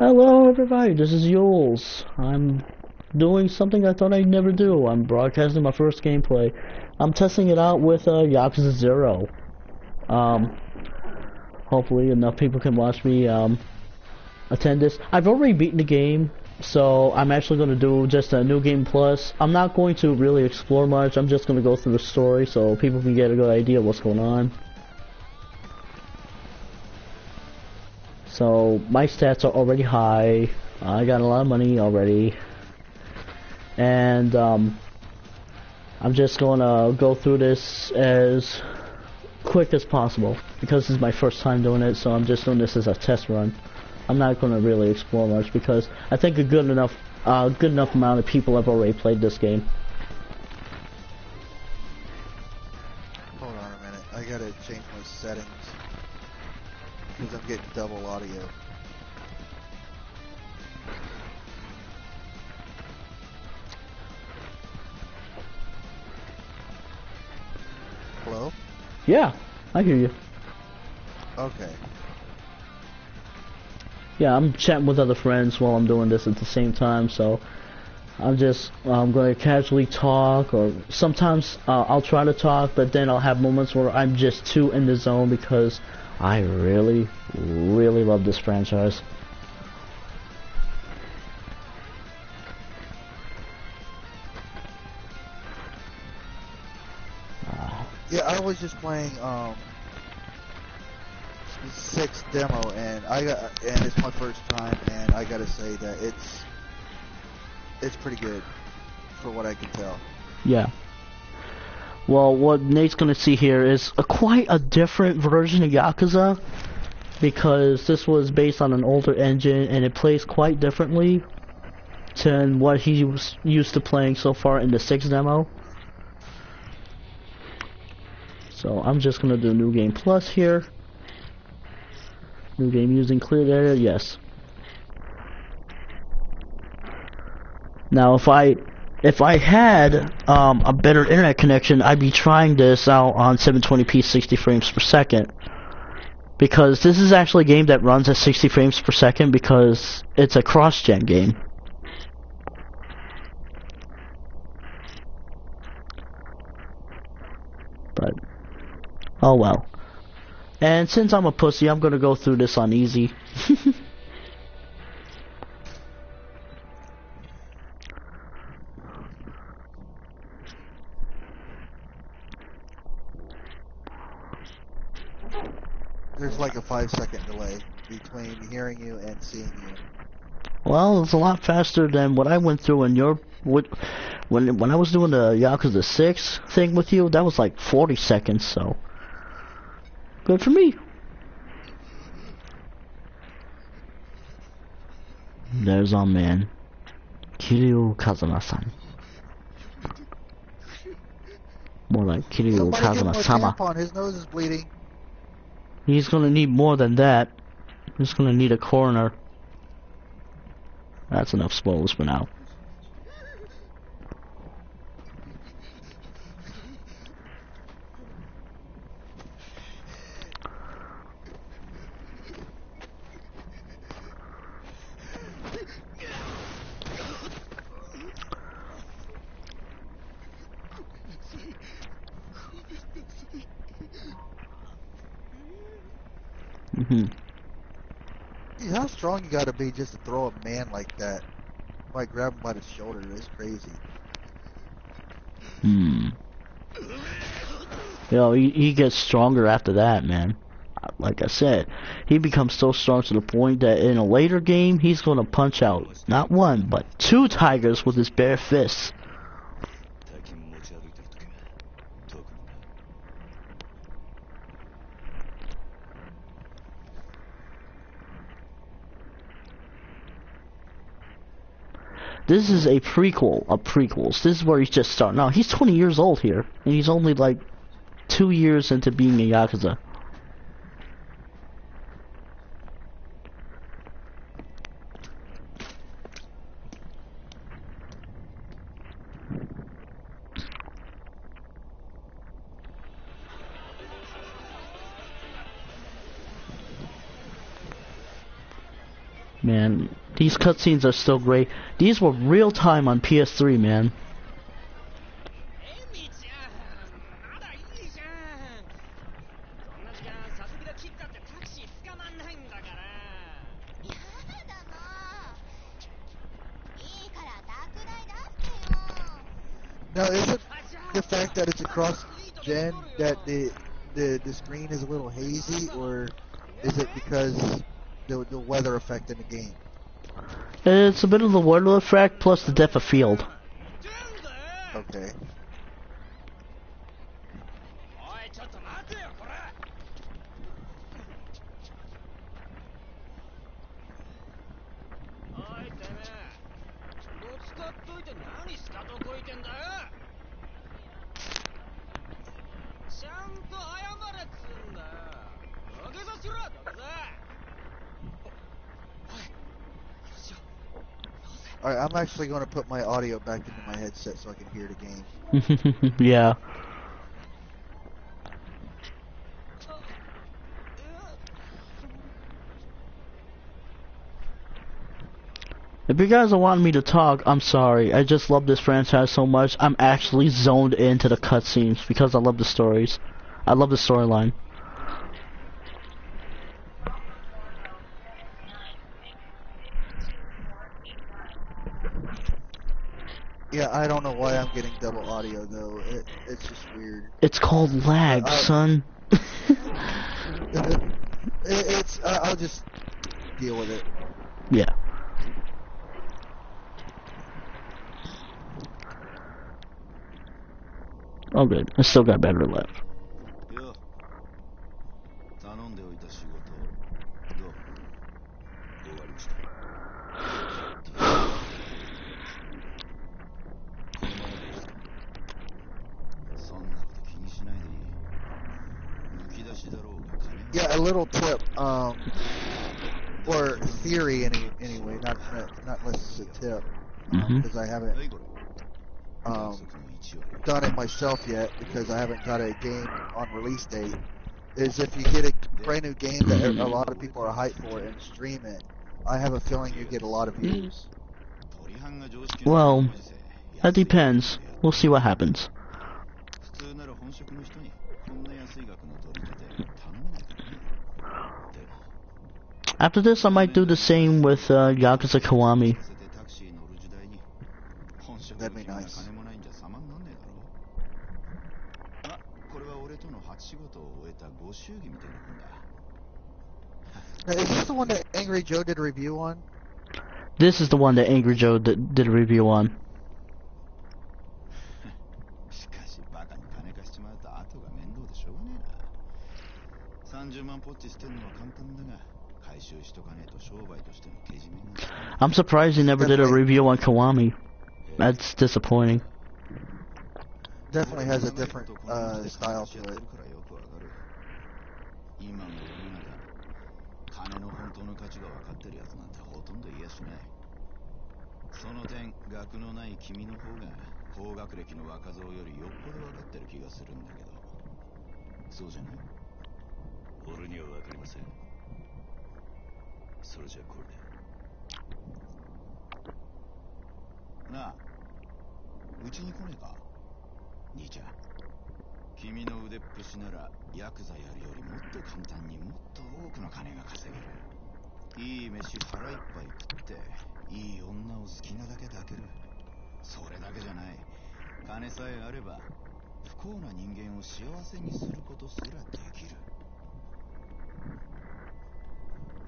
Hello everybody, this is yewyew1's. I'm doing something I thought I'd never do. I'm broadcasting my first gameplay. I'm testing it out with Yakuza 0. Hopefully enough people can watch me attend this. I've already beaten the game, so I'm actually going to do just a new game plus. I'm not going to really explore much. I'm just going to go through the story so people can get a good idea of what's going on. So my stats are already high. I got a lot of money already, and I'm just gonna go through this as quick as possible because this is my first time doing it. So I'm just doing this as a test run. I'm not gonna really explore much because I think a good enough amount of people have already played this game. Hold on a minute, I gotta change my settings. Because I'm getting double audio. Hello? Yeah, I hear you. Okay. Yeah, I'm chatting with other friends while I'm doing this at the same time, so I'm going to casually talk, or sometimes I'll try to talk, but then I'll have moments where I'm just too in the zone because I really, really love this franchise. Yeah, I was just playing 6 demo, and it's my first time, and I gotta say that it's pretty good for what I can tell. Yeah. Well, what Nate's gonna see here is quite a different version of Yakuza, because this was based on an older engine and it plays quite differently than what he was used to playing so far in the 6 demo. So I'm just gonna do New Game Plus here. New game using cleared area, yes. Now if I had a better internet connection, I'd be trying this out on 720p 60 frames per second, because this is actually a game that runs at 60 frames per second because it's a cross-gen game. But oh well. And since I'm a pussy, I'm gonna go through this on easy. There's like a 5-second delay between hearing you and seeing you. Well, it's a lot faster than what I went through in your when I was doing the Yakuza 6 thing with you. That was like 40 seconds, so good for me. There's our man, Kiryu Kazuma-san. More like Kiryu Kazuma-sama. His nose is bleeding. He's gonna need more than that. He's gonna need a coroner. That's enough spoilers for now. How strong you gotta be just to throw a man like that? By grab him by the shoulder, it's crazy. You know, he gets stronger after that, man. Like I said, he becomes so strong to the point that in a later game, he's gonna punch out not one, but 2 tigers with his bare fists. This is a prequel of prequels. This is where he's just starting out. He's 20 years old here, and he's only like 2 years into being a Yakuza. Man, these cutscenes are still great. These were real time on PS3, man. Now, is it the fact that it's across gen that the screen is a little hazy, or is it because the weather effect in the game? It's a bit of the weather effect plus the depth of field. Okay. Alright, I'm actually going to put my audio back into my headset so I can hear the game. Yeah. If you guys are wanting me to talk, I'm sorry. I just love this franchise so much. I'm actually zoned into the cutscenes because I love the stories. I love the storyline. Yeah, I don't know why I'm getting double audio though. It's just weird. It's called lag, son. I'll just deal with it. Yeah. Oh good, I still got battery left. Yeah, a little tip, or theory anyway, not unless it's a tip, because I haven't done it myself yet, because I haven't got a game on release date, is if you get a brand new game that a lot of people are hyped for and stream it, I have a feeling you get a lot of views. Well, that depends. We'll see what happens. After this, I might do the same with Yakuza Kiwami. That'd be nice. Now, is this the one that Angry Joe did a review on? This is the one that Angry Joe did a review on. I'm surprised he never did a review on Kiwami. That's disappointing. Definitely has a different style to it.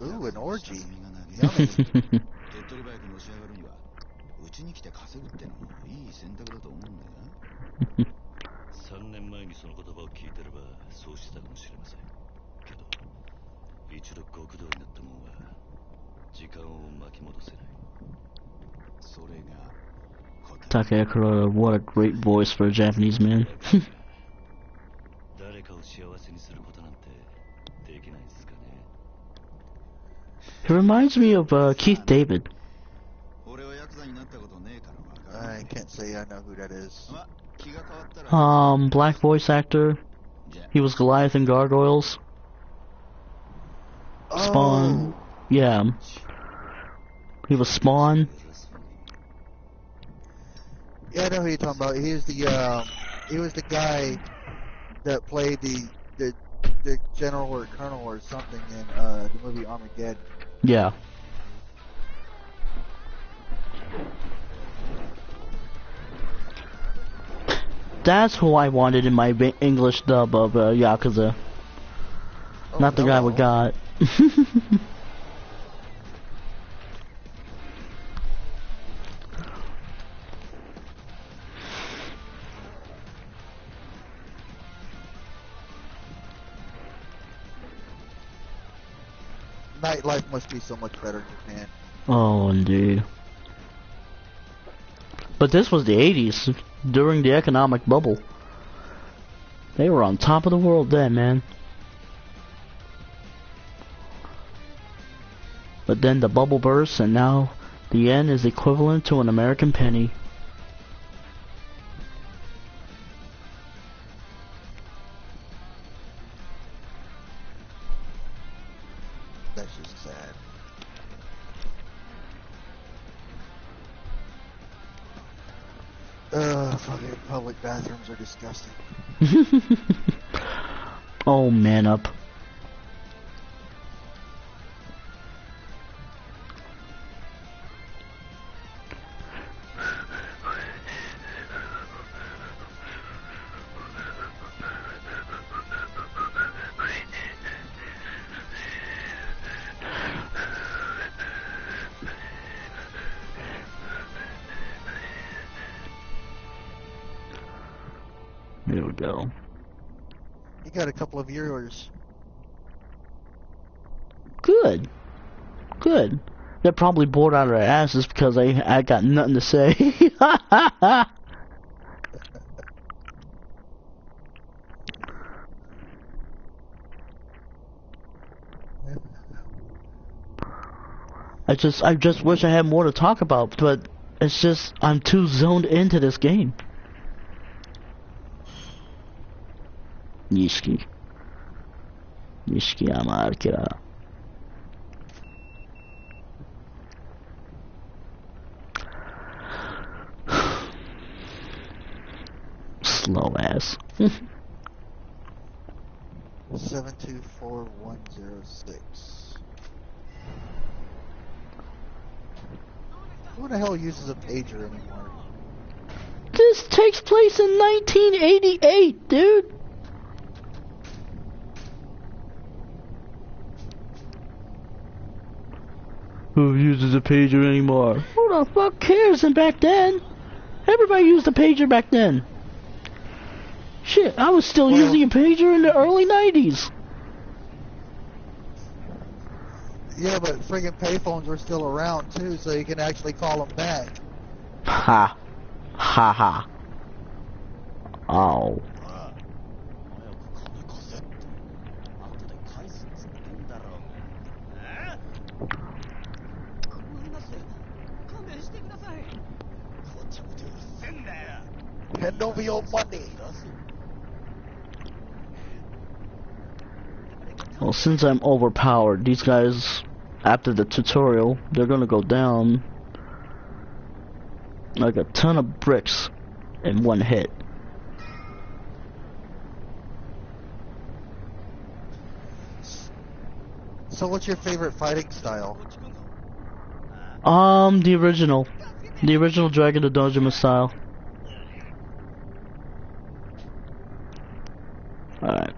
Ooh, an orgy. Yummy. Takaya Kuroda, what a great voice for a Japanese man. He reminds me of Keith David. I can't say I know who that is. Black voice actor. He was Goliath in Gargoyles. Spawn. Oh. Yeah. He was Spawn. Yeah, I know who you're talking about. He was the guy that played the general or colonel or something in the movie Armageddon. Yeah. That's who I wanted in my English dub of Yakuza. Oh, Not the guy we got. Nightlife must be so much better in Japan. Oh, indeed. But this was the 80s, during the economic bubble. They were on top of the world then, man. But then the bubble burst, and now the yen is equivalent to an American penny. That's just sad. Fucking public bathrooms are disgusting. Oh, man up. There we go. You got a couple of viewers. Good. Good. They're probably bored out of their asses because I got nothing to say. I just wish I had more to talk about, but it's just I'm too zoned into this game. Nishiki Amarkira. Slow ass. 724106. Who the hell uses a pager anymore? This takes place in 1988, dude. Who uses a pager anymore? Who the fuck cares? And back then, everybody used a pager back then. Shit, I was still using a pager in the early 90s. Yeah, but friggin' payphones were still around too, so you can actually call them back. Ha. Ha ha. Oh. Hand over your money. Well, since I'm overpowered, these guys, after the tutorial, they're gonna go down like a ton of bricks in one hit. So what's your favorite fighting style? The original Dragon the Dojima style. Alright.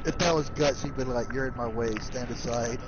If that was Guts, he'd be like, "You're in my way, stand aside."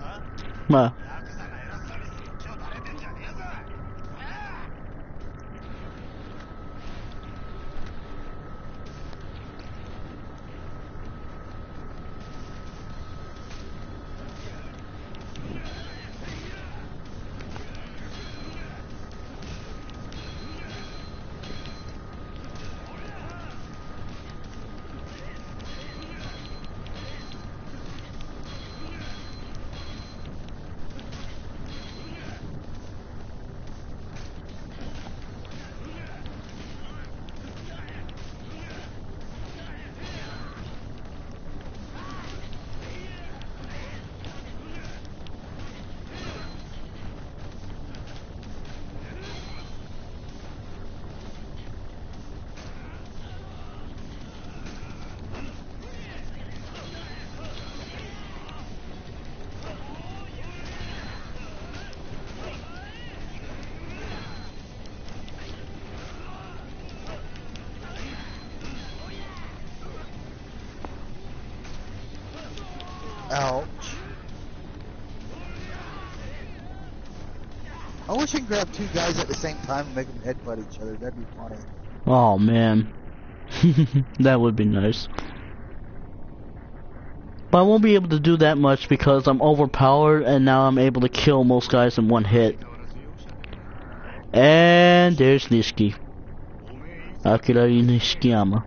Ouch. I wish I could grab two guys at the same time and make them headbutt each other. That'd be funny. Oh man. That would be nice. But I won't be able to do that much because I'm overpowered and now I'm able to kill most guys in one hit. And there's Nishiki. Akira Nishikiyama.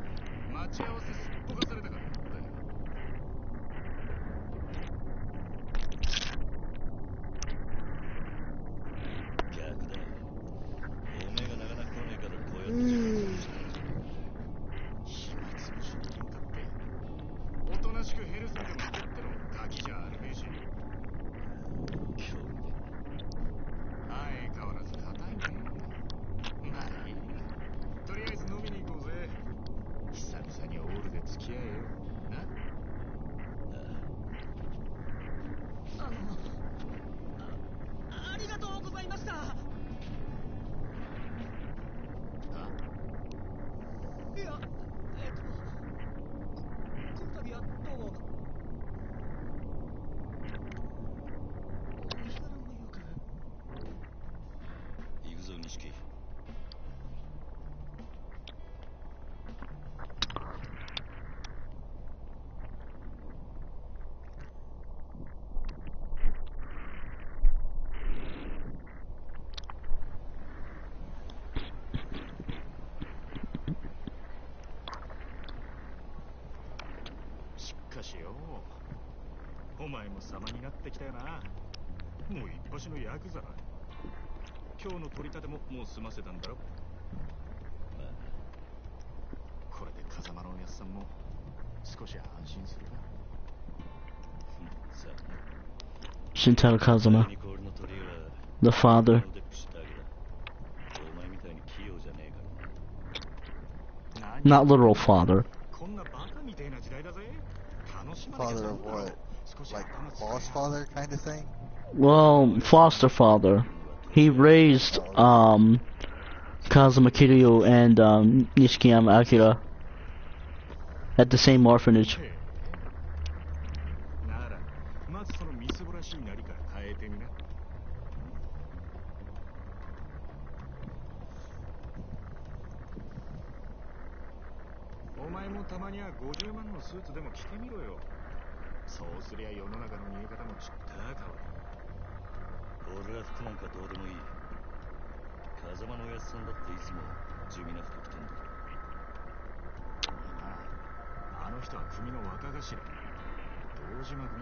Shintaro Kazama, the father. Not literal father. Father of what? Like boss father kind of thing? Well, foster father. He raised Kazuma Kiryu and Nishikiyama Akira at the same orphanage.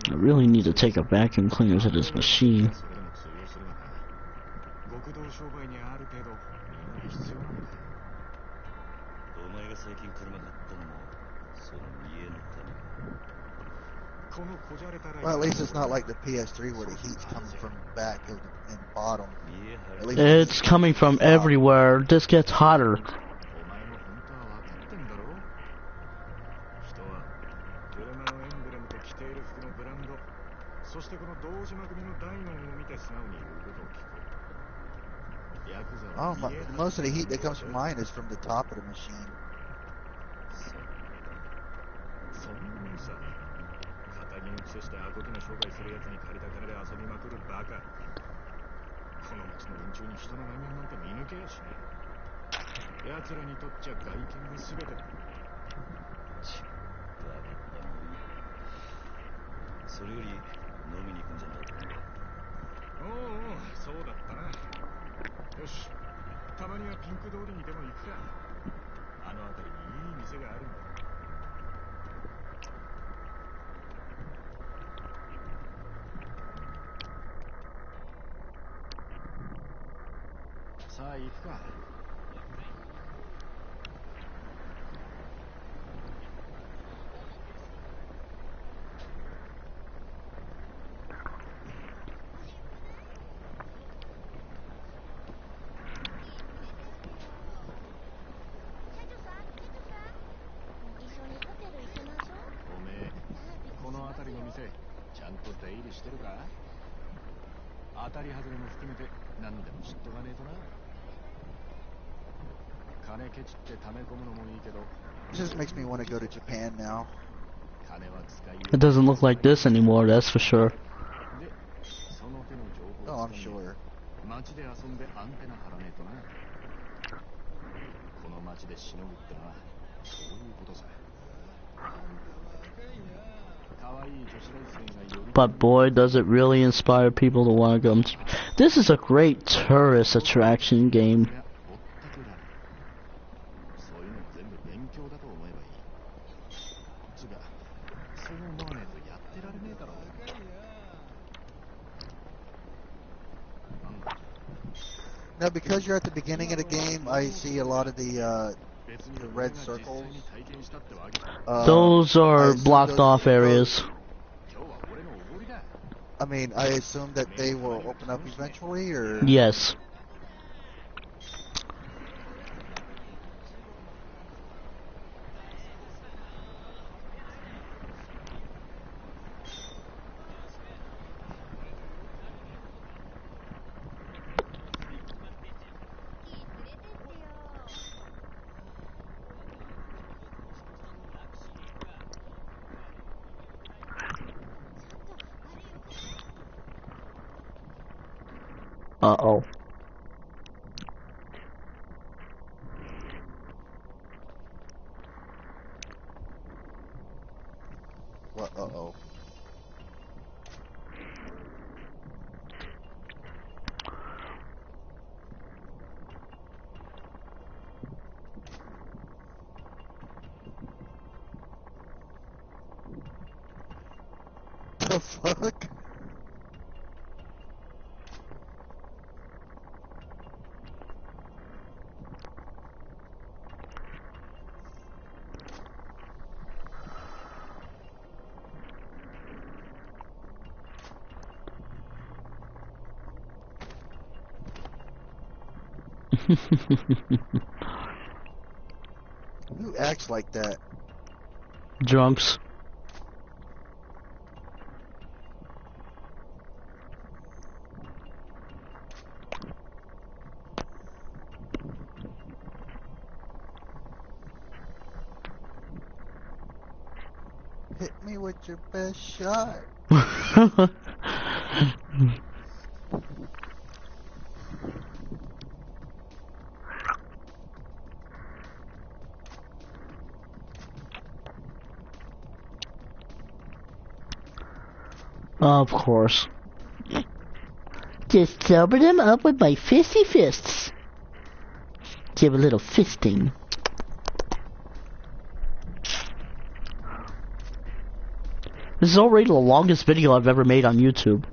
I really need to take a vacuum cleaner to this machine. Well, at least it's not like the PS3 where the heat's coming from back and bottom. At least It's coming from everywhere. This gets hotter. Oh, most of the heat that comes from mine is from the top of the machine. It just makes me want to go to Japan now. It doesn't look like this anymore, that's for sure. Oh, I'm sure. But boy, does it really inspire people to want to come. This is a great tourist attraction game. Now, because you're at the beginning of the game, I see a lot of the red circles. Those are blocked off areas. I mean, I assume that they will open up eventually, or? Yes. Uh-oh. What? Uh-oh. The fuck? Who acts like that? Drunks. Hit me with your best shot. Of course. Just sober them up with my fisty fists. Give a little fisting. This is already the longest video I've ever made on YouTube.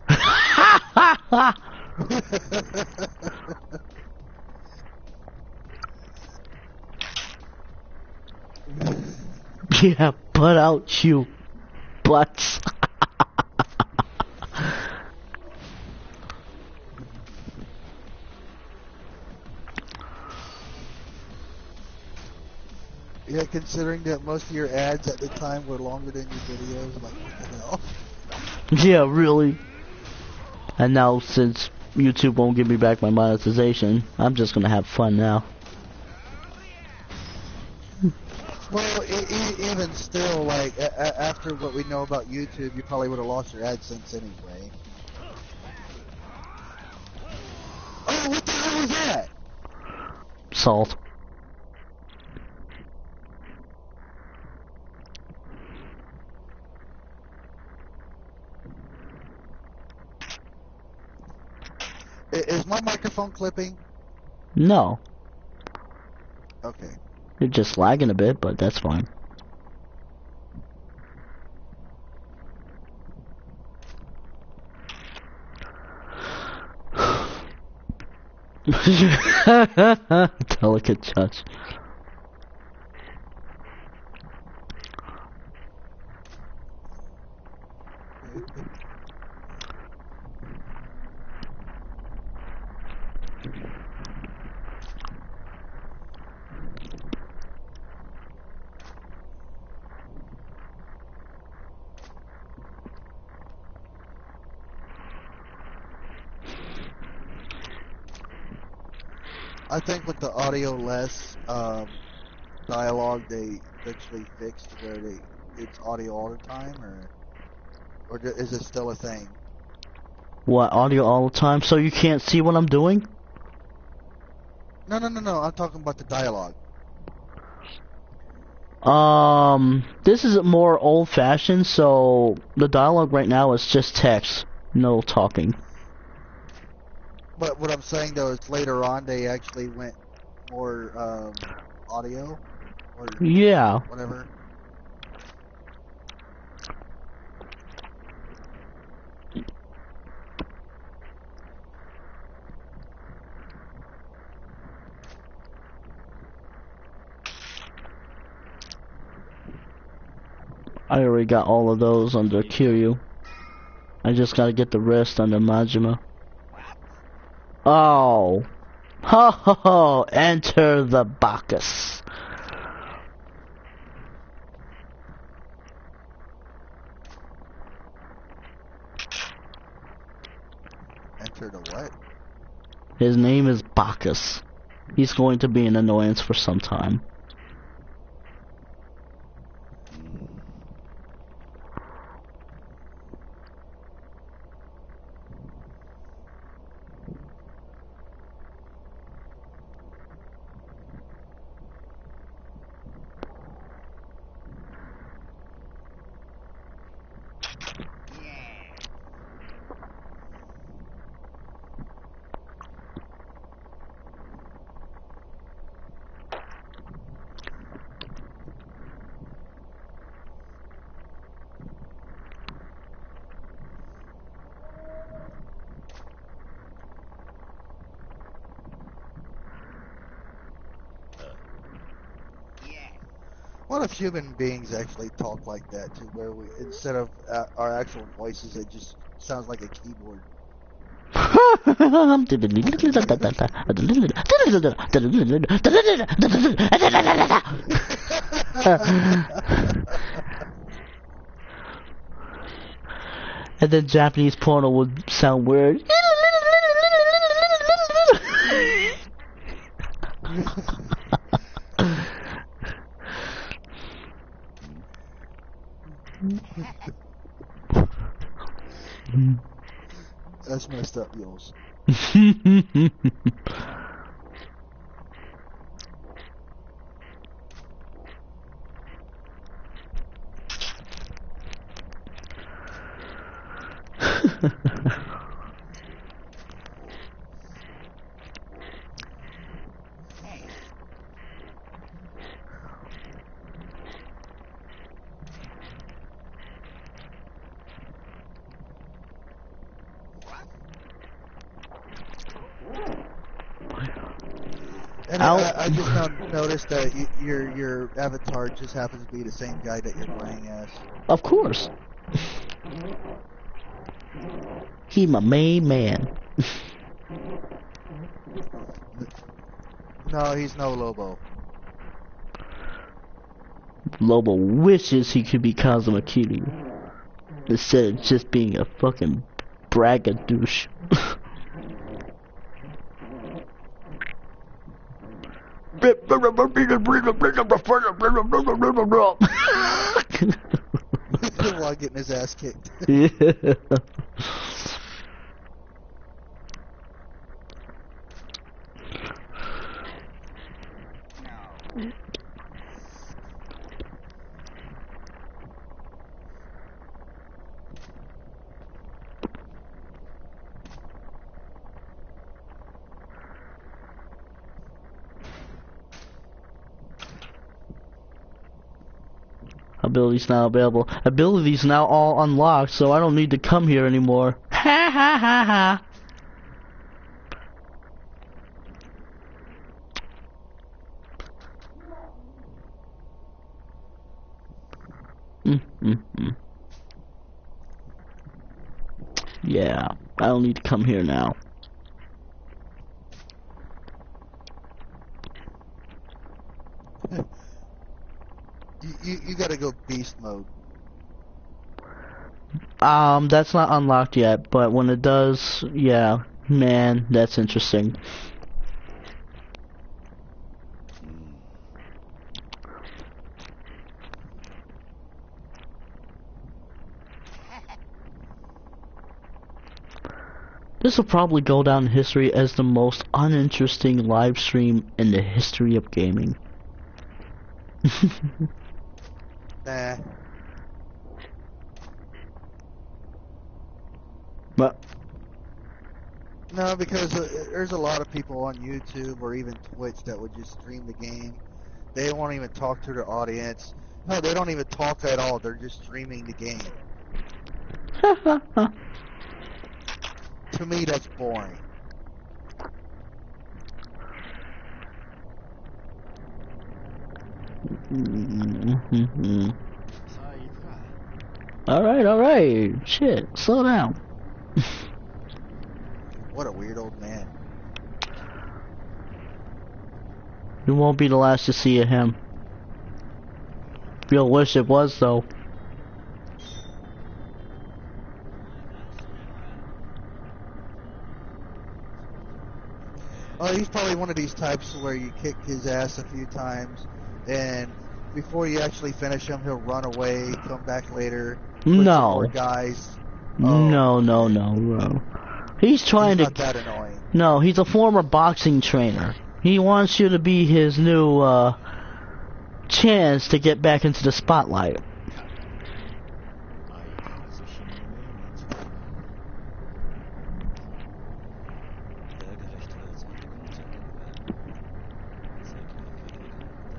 Yeah, butt out, you butts. Yeah, considering that most of your ads at the time were longer than your videos, like, what the hell? Yeah, really. And now, since YouTube won't give me back my monetization, I'm just gonna have fun now. Well, even still, like, after what we know about YouTube, you probably would have lost your AdSense anyway. Oh, what the hell was that? Salt. Is my microphone clipping? No. Okay. You're just lagging a bit, but that's fine. Delicate touch. I think with the audio less dialogue, they eventually fixed where they it's audio all the time, or is it still a thing? What, audio all the time? So you can't see what I'm doing? No. I'm talking about the dialogue. This is more old-fashioned, so the dialogue right now is just text, no talking. But what I'm saying though is later on they actually went more audio or Yeah. whatever. I already got all of those under Kiryu. I just gotta get the rest under Majima. Oh. Ho ho ho! Enter the Bacchus. Enter the what? His name is Bacchus. He's going to be an annoyance for some time. What if human beings actually talk like that too, where we instead of our actual voices, it just sounds like a keyboard? And then Japanese porno would sound weird. That's messed up, Yules. And I just now noticed that your avatar just happens to be the same guy that you're playing as. Of course. He my main man. No, he's no Lobo. Lobo wishes he could be Kazuma Kiryu instead of just being a fucking braggadouche. While getting his ass kicked. Yeah. Abilities now available. Abilities now all unlocked, so I don't need to come here anymore. Ha ha ha ha. Yeah, I don't need to come here now. You gotta go beast mode. That's not unlocked yet, but when it does, yeah, man, that's interesting. This will probably go down in history as the most uninteresting live stream in the history of gaming. Nah. But No, because there's a lot of people on YouTube or even Twitch that would just stream the game. They won't even talk to their audience. No, they don't even talk at all. They're just streaming the game. To me, that's boring. Alright. Shit, slow down. What a weird old man. You won't be the last to see of him. You'll wish it was, though. Oh, he's probably one of these types where you kick his ass a few times, and before you actually finish him, he'll run away, come back later. No. More guys. No. He's trying he's to. Not that annoying. No, he's a former boxing trainer. He wants you to be his new chance to get back into the spotlight.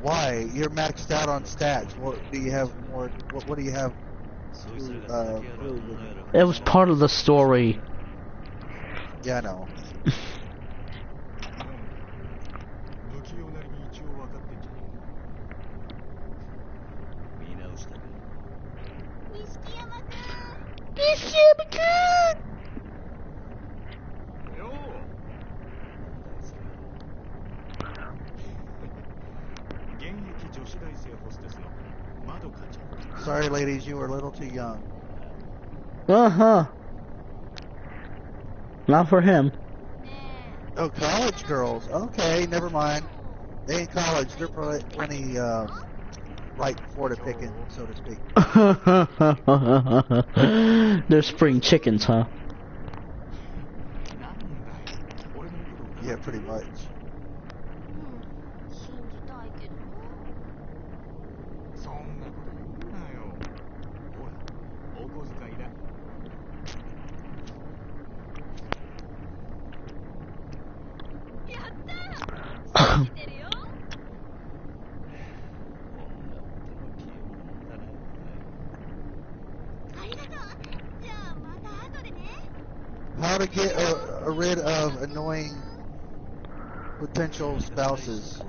Why? You're maxed out on stats. What do you have more? What do you have? It was part of the story. Yeah, I know. Sorry, ladies, you were a little too young. Not for him. Oh, college girls. Okay, never mind. They ain't college. They're plenty right for the picking, so to speak. They're spring chickens, huh? Yeah, pretty much. How to get rid of annoying potential spouses.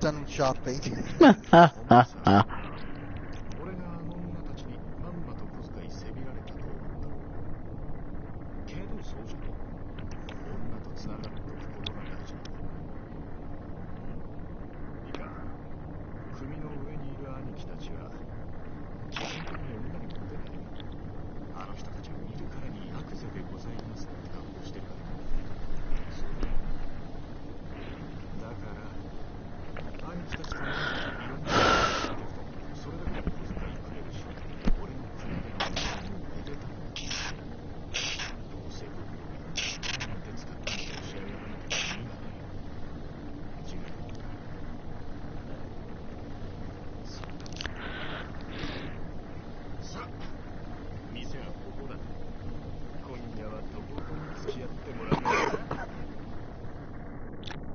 Send them shopping.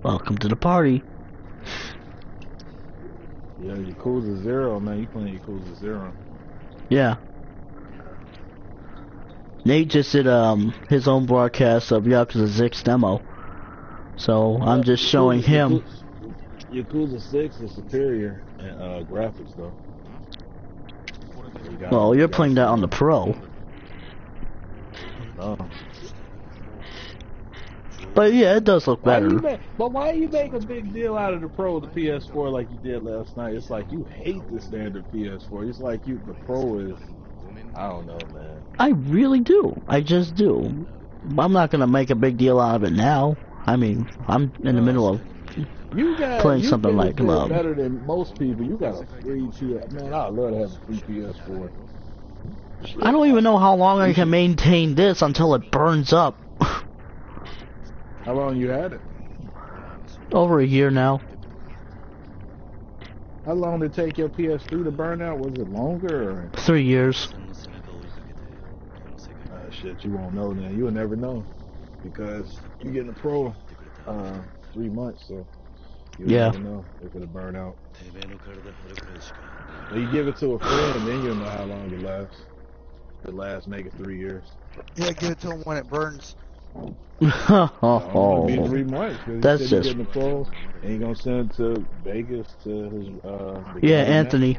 Welcome to the party. Yeah, Yakuza 0, man. You playing Yakuza 0. Yeah. Nate just did his own broadcast of Yakuza 6 demo. So I'm just showing him. Yakuza 6 is superior in graphics, though. Well, you're playing that on the Pro. Oh. But yeah, it does look better. But why you make a big deal out of the Pro, the PS4, like you did last night? It's like you hate the standard PS4. It's like the Pro is, I don't know, man. I really do. I just do. I'm not gonna make a big deal out of it now. I mean, I'm in the middle of playing something like better than most people. You got a free PS. Man, I'd love to have a free PS4. I don't even know how long I can maintain this until it burns up. How long you had it? Over a year now. How long did it take your PS3 to burn out? Was it longer or? 3 years. Shit, you won't know then. You will never know. Because you getting a pro 3 months, so you never know if it'll burn out. But you give it to a friend and then you'll know how long it lasts. It lasts maybe 3 years. Yeah, give it to him when it burns. It'll be 3 months. That's just... Getting a pro and you're going to send it to Vegas to his... yeah, Anthony.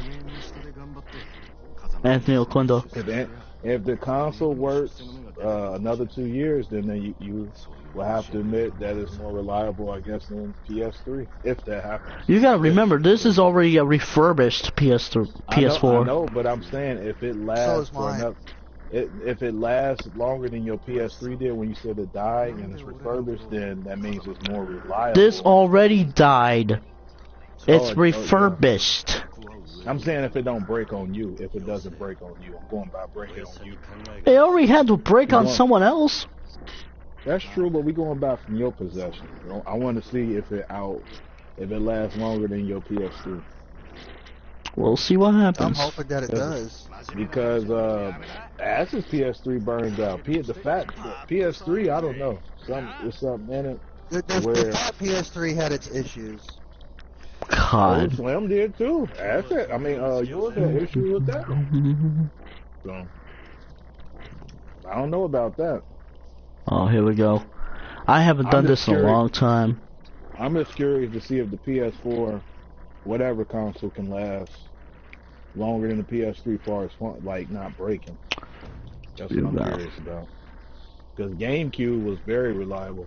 Anthony Oquendo. If the console works another 2 years, then you will have to admit that it's more reliable, I guess, than PS3, if that happens. You gotta remember, this is already a refurbished PS4. I know, but I'm saying if it lasts if it lasts longer than your PS3 did when you said it died and it's refurbished, then that means it's more reliable. This already died. It's refurbished. I'm saying if it don't break on you, if it doesn't break on you, I'm going by breaking on you. It already had to break on someone else. That's true, but we going back from your possession. I want to see if it lasts longer than your PS3. We'll see what happens. I'm hoping that it does. Because Ash's PS3 burned out. The PS3, I don't know. There's something in it. The fat PS3 had its issues. God. Oh, Slim did too. Yours had issues with that. So, I don't know about that. Oh, here we go. I haven't done this in a long time. I'm just curious to see if the PS4, whatever console, can last longer than the PS3 as far as fun, like not breaking. That's what I'm curious about. Because GameCube was very reliable.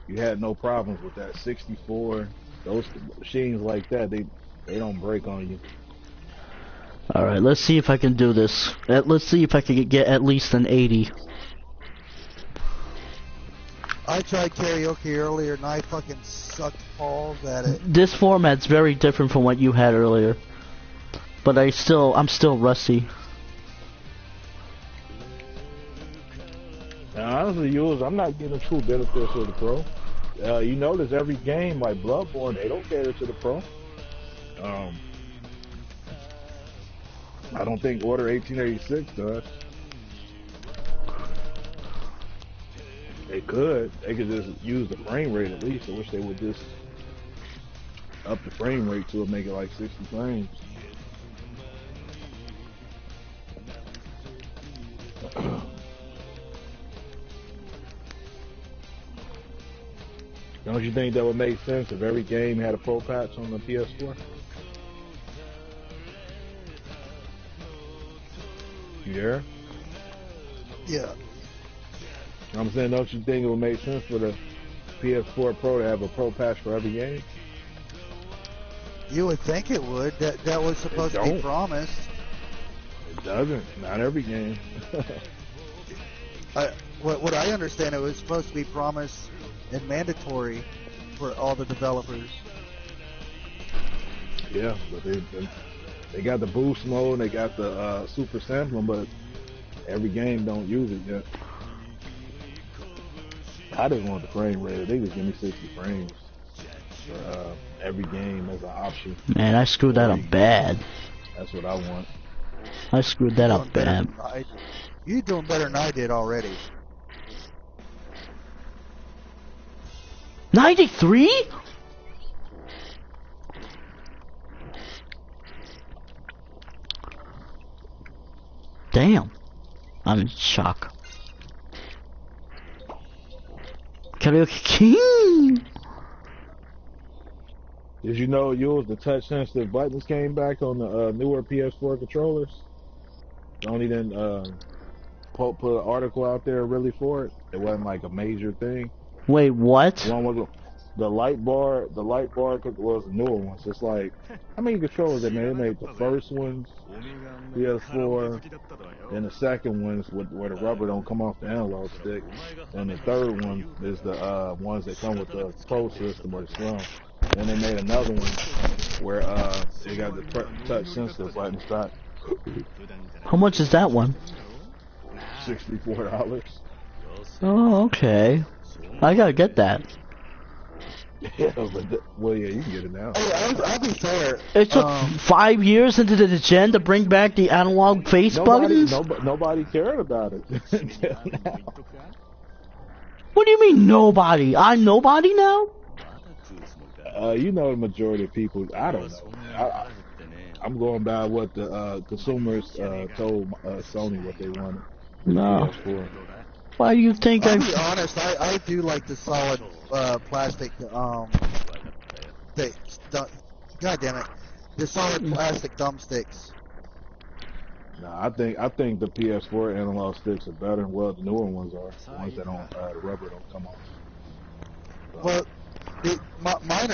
You had no problems with that. 64, those machines like that, they don't break on you. Alright, let's see if I can do this. Let's see if I can get at least an 80. I tried karaoke earlier and I fucking sucked balls at it. This format's very different from what you had earlier. But I'm still rusty. Now, honestly, I'm not getting true benefits of the pro. You notice every game like Bloodborne, they don't cater to the pro. I don't think Order 1886 does. They could just use the frame rate at least. I wish they would just up the frame rate to make it like 60 frames. Don't you think that would make sense if every game had a pro patch on the PS4? You there? Yeah. I'm saying, don't you think it would make sense for the PS4 Pro to have a pro patch for every game? You would think it would. That was supposed to be promised. It doesn't. Not every game. What I understand, it was supposed to be promised and mandatory for all the developers. Yeah, but they got the boost mode, they got the super sampling, but every game don't use it yet. I didn't want the frame rate. They just give me 60 frames for every game as an option. Man, I screwed that up bad. That's what I want. I screwed that up bad. You're doing better than I did already. 93? Damn. I'm in shock. Karaoke King! Did you know the touch sensitive buttons came back on the newer PS4 controllers? Sony didn't put an article out there really for it. It wasn't like a major thing. Wait, what? The light bar was the newer ones. It's like, how many controllers they made? They made the first ones, PS4, then the second ones where the rubber don't come off the analog stick, and the third one is the ones that come with the Pro system or the Slim. Then they made another one where they got the touch sensitive button back. How much is that one? $64. Oh, okay. I gotta get that. Yeah, well, yeah, you can get it now. Hey, I'll be fair. It took 5 years into the gen to bring back the analog face buttons? Nobody cared about it until now. What do you mean nobody? I'm nobody now? You know the majority of people, I don't know. I'm going by what the consumers told Sony what they wanted. No. PS4. Why do you think I'll be honest, I do like the solid plastic God damn it. The solid plastic thumbsticks. No, I think the PS4 analog sticks are better. Well, the newer ones are. The ones that don't the rubber don't come off. So, well, mine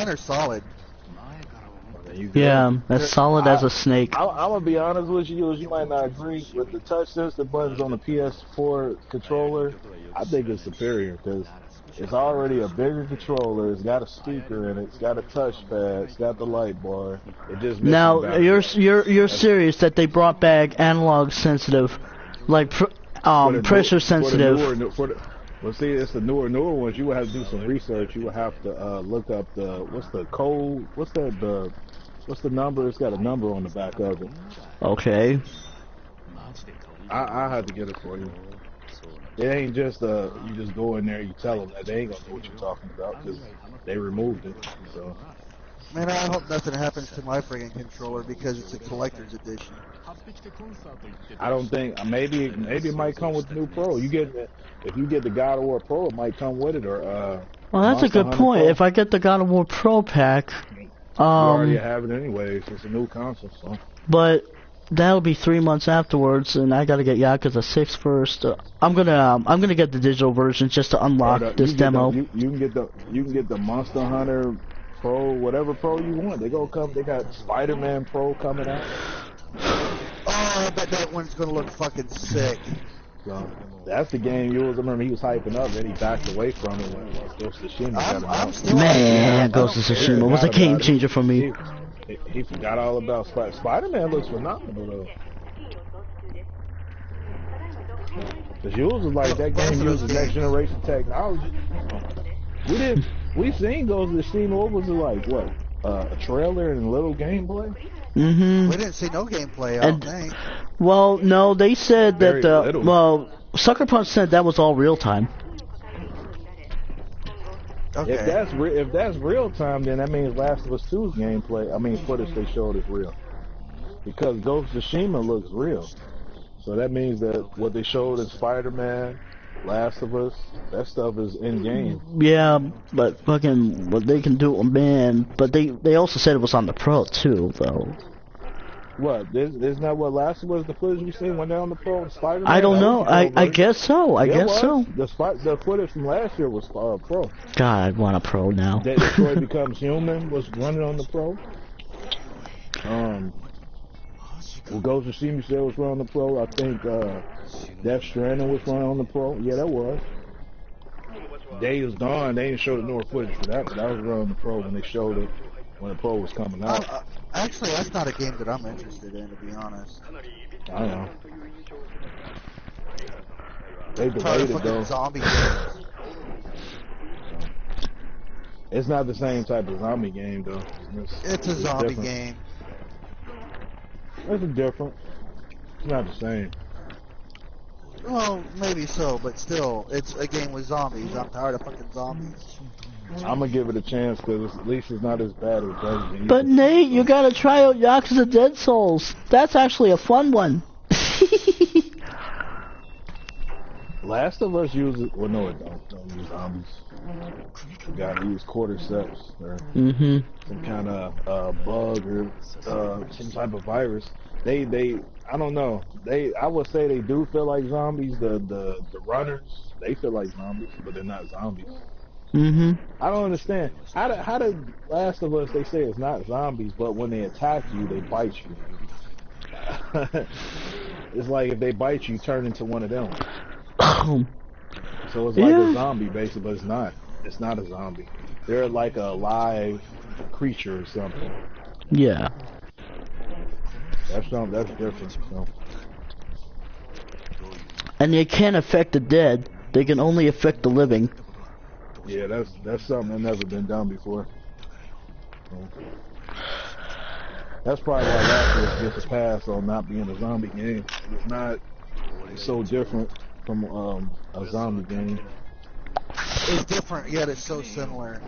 are solid. Yeah, as solid as a snake. I'm gonna be honest with you. You might not agree with the touch sensitive buttons on the PS4 controller. I think it's superior because it's already a bigger controller. It's got a speaker in it. It's got a touchpad. It's got the light bar. It just now you're serious that they brought back analog sensitive, like pressure sensitive. Well, see, it's the newer ones. You would have to do some research. You would have to look up what's the code? What's the number? It's got a number on the back of it. Okay. I have to get it for you. It ain't just you just go in there, you tell them that they ain't gonna know what you're talking about because they removed it. So. Man, I hope nothing happens to my friggin' controller because it's a collector's edition. I don't think maybe it might come with the new Pro. If you get the God of War Pro, it might come with it or. Well, that's a good point. Pro. If I get the God of War Pro pack, you already have it anyways. It's a new console, so. But that'll be 3 months afterwards, and I gotta get Yakuza 6 first. I'm gonna get the digital version just to unlock this demo. You can get the Monster Hunter Pro, whatever Pro you want. They got Spider-Man Pro coming out. Oh, I bet that one's gonna look fucking sick. So that's the game I remember he was hyping up, then he backed away from it when Ghost of Tsushima. Man, Ghost of Tsushima was a game changer for me. He forgot all about Spider-Man. Looks phenomenal though. Cause yours was like that game uses next generation technology. We seen Ghost of Tsushima. What was it like? What? A trailer and a little gameplay? Mm-hmm. We didn't see no gameplay, I don't think. Well, no, they said Very that, little. well, Sucker Punch said that was all real time. Okay. If that's real time, then that means Last of Us 2's gameplay, footage they showed is real. Because Ghost of Tsushima looks real. So that means that what they showed in Spider-Man, Last of Us, that stuff is in game. Yeah, but fucking what they can do, man. But they also said it was on the Pro too, though. What? Isn't that what Last of Us, the footage we seen went down the Pro and Spider-Man? I don't know. I guess so. I guess so. The footage from last year was Pro. God, I want a Pro now. That Detroit Becomes Human was running on the Pro. Well, Ghost of Tsushima said was running on the Pro. I think Death Stranding was running on the Pro. Yeah, that was. Day is gone. They didn't show the newer footage for that. That was running on the Pro when they showed it when the Pro was coming out. Actually, that's not a game that I'm interested in, to be honest. I know. They delayed it though. Zombie games. It's not the same type of zombie game though. It's a zombie different. game. It's different. It's not the same. Well, maybe so, but still, it's a game with zombies. I'm tired of fucking zombies. I'm gonna give it a chance because at least it's not as bad as Resident Evil. But Nate, you gotta try out Yakuza Dead Souls. That's actually a fun one. Last of Us uses, well, no, it don't use zombies. You gotta use cordyceps or some kind of bug or some type of virus. They, I don't know. I would say they do feel like zombies. The runners, they feel like zombies, but they're not zombies. I don't understand. How did Last of Us, they say it's not zombies, but when they attack you, they bite you. It's like if they bite you, you turn into one of them. So it's like a zombie, basically, but it's not. It's not a zombie. They're like a live creature or something. Yeah. That's different. So. And they can't affect the dead. They can only affect the living. Yeah, that's something that's never been done before. That's probably why Last gets a pass on not being a zombie game. It's not so different from a zombie game. It's different, yet it's so similar.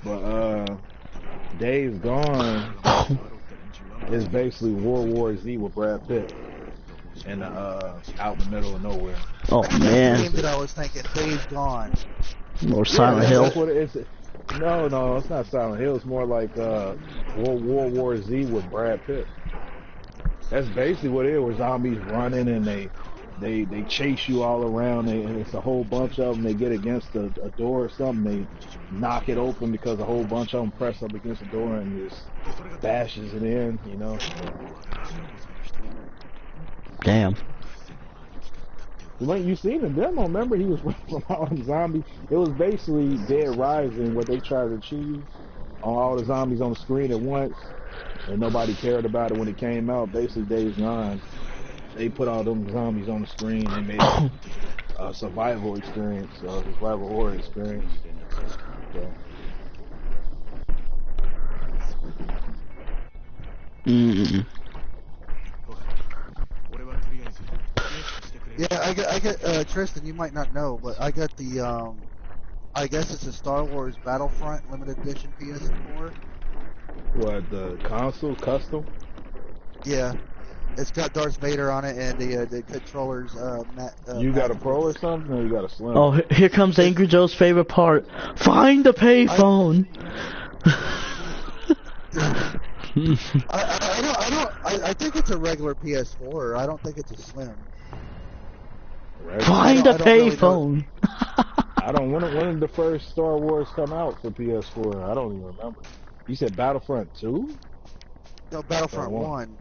But Days Gone is basically World War Z with Brad Pitt and out in the middle of nowhere. Oh man! The game that I was thinking, Days Gone. Or Silent Hill. That's what it is. No, it's not Silent Hill. It's more like World War Z with Brad Pitt. That's basically what it is. Where zombies running and they chase you all around. And it's a whole bunch of them. They get against a door or something. They knock it open because a whole bunch of them press up against the door and just bashes it in. You know. Damn. You seen the demo? Remember, he was running from all the zombies. It was basically Dead Rising, what they tried to achieve on all the zombies on the screen at once, and nobody cared about it when it came out. Basically, Days Gone, they put all them zombies on the screen and made it a survival experience, a survival horror experience. So. Yeah, I get Tristan, you might not know, but I got the, I guess it's a Star Wars Battlefront limited edition PS4. What, the console custom? Yeah, it's got Darth Vader on it and the controllers. You got a Pro or something, or you got a Slim? Oh, here comes Angry Joe's favorite part. Find the payphone. I think it's a regular PS4. I don't think it's a Slim. Find a payphone. I don't. When did the first Star Wars come out for PS4? I don't even remember. You said Battlefront 2? No, Battlefront 1.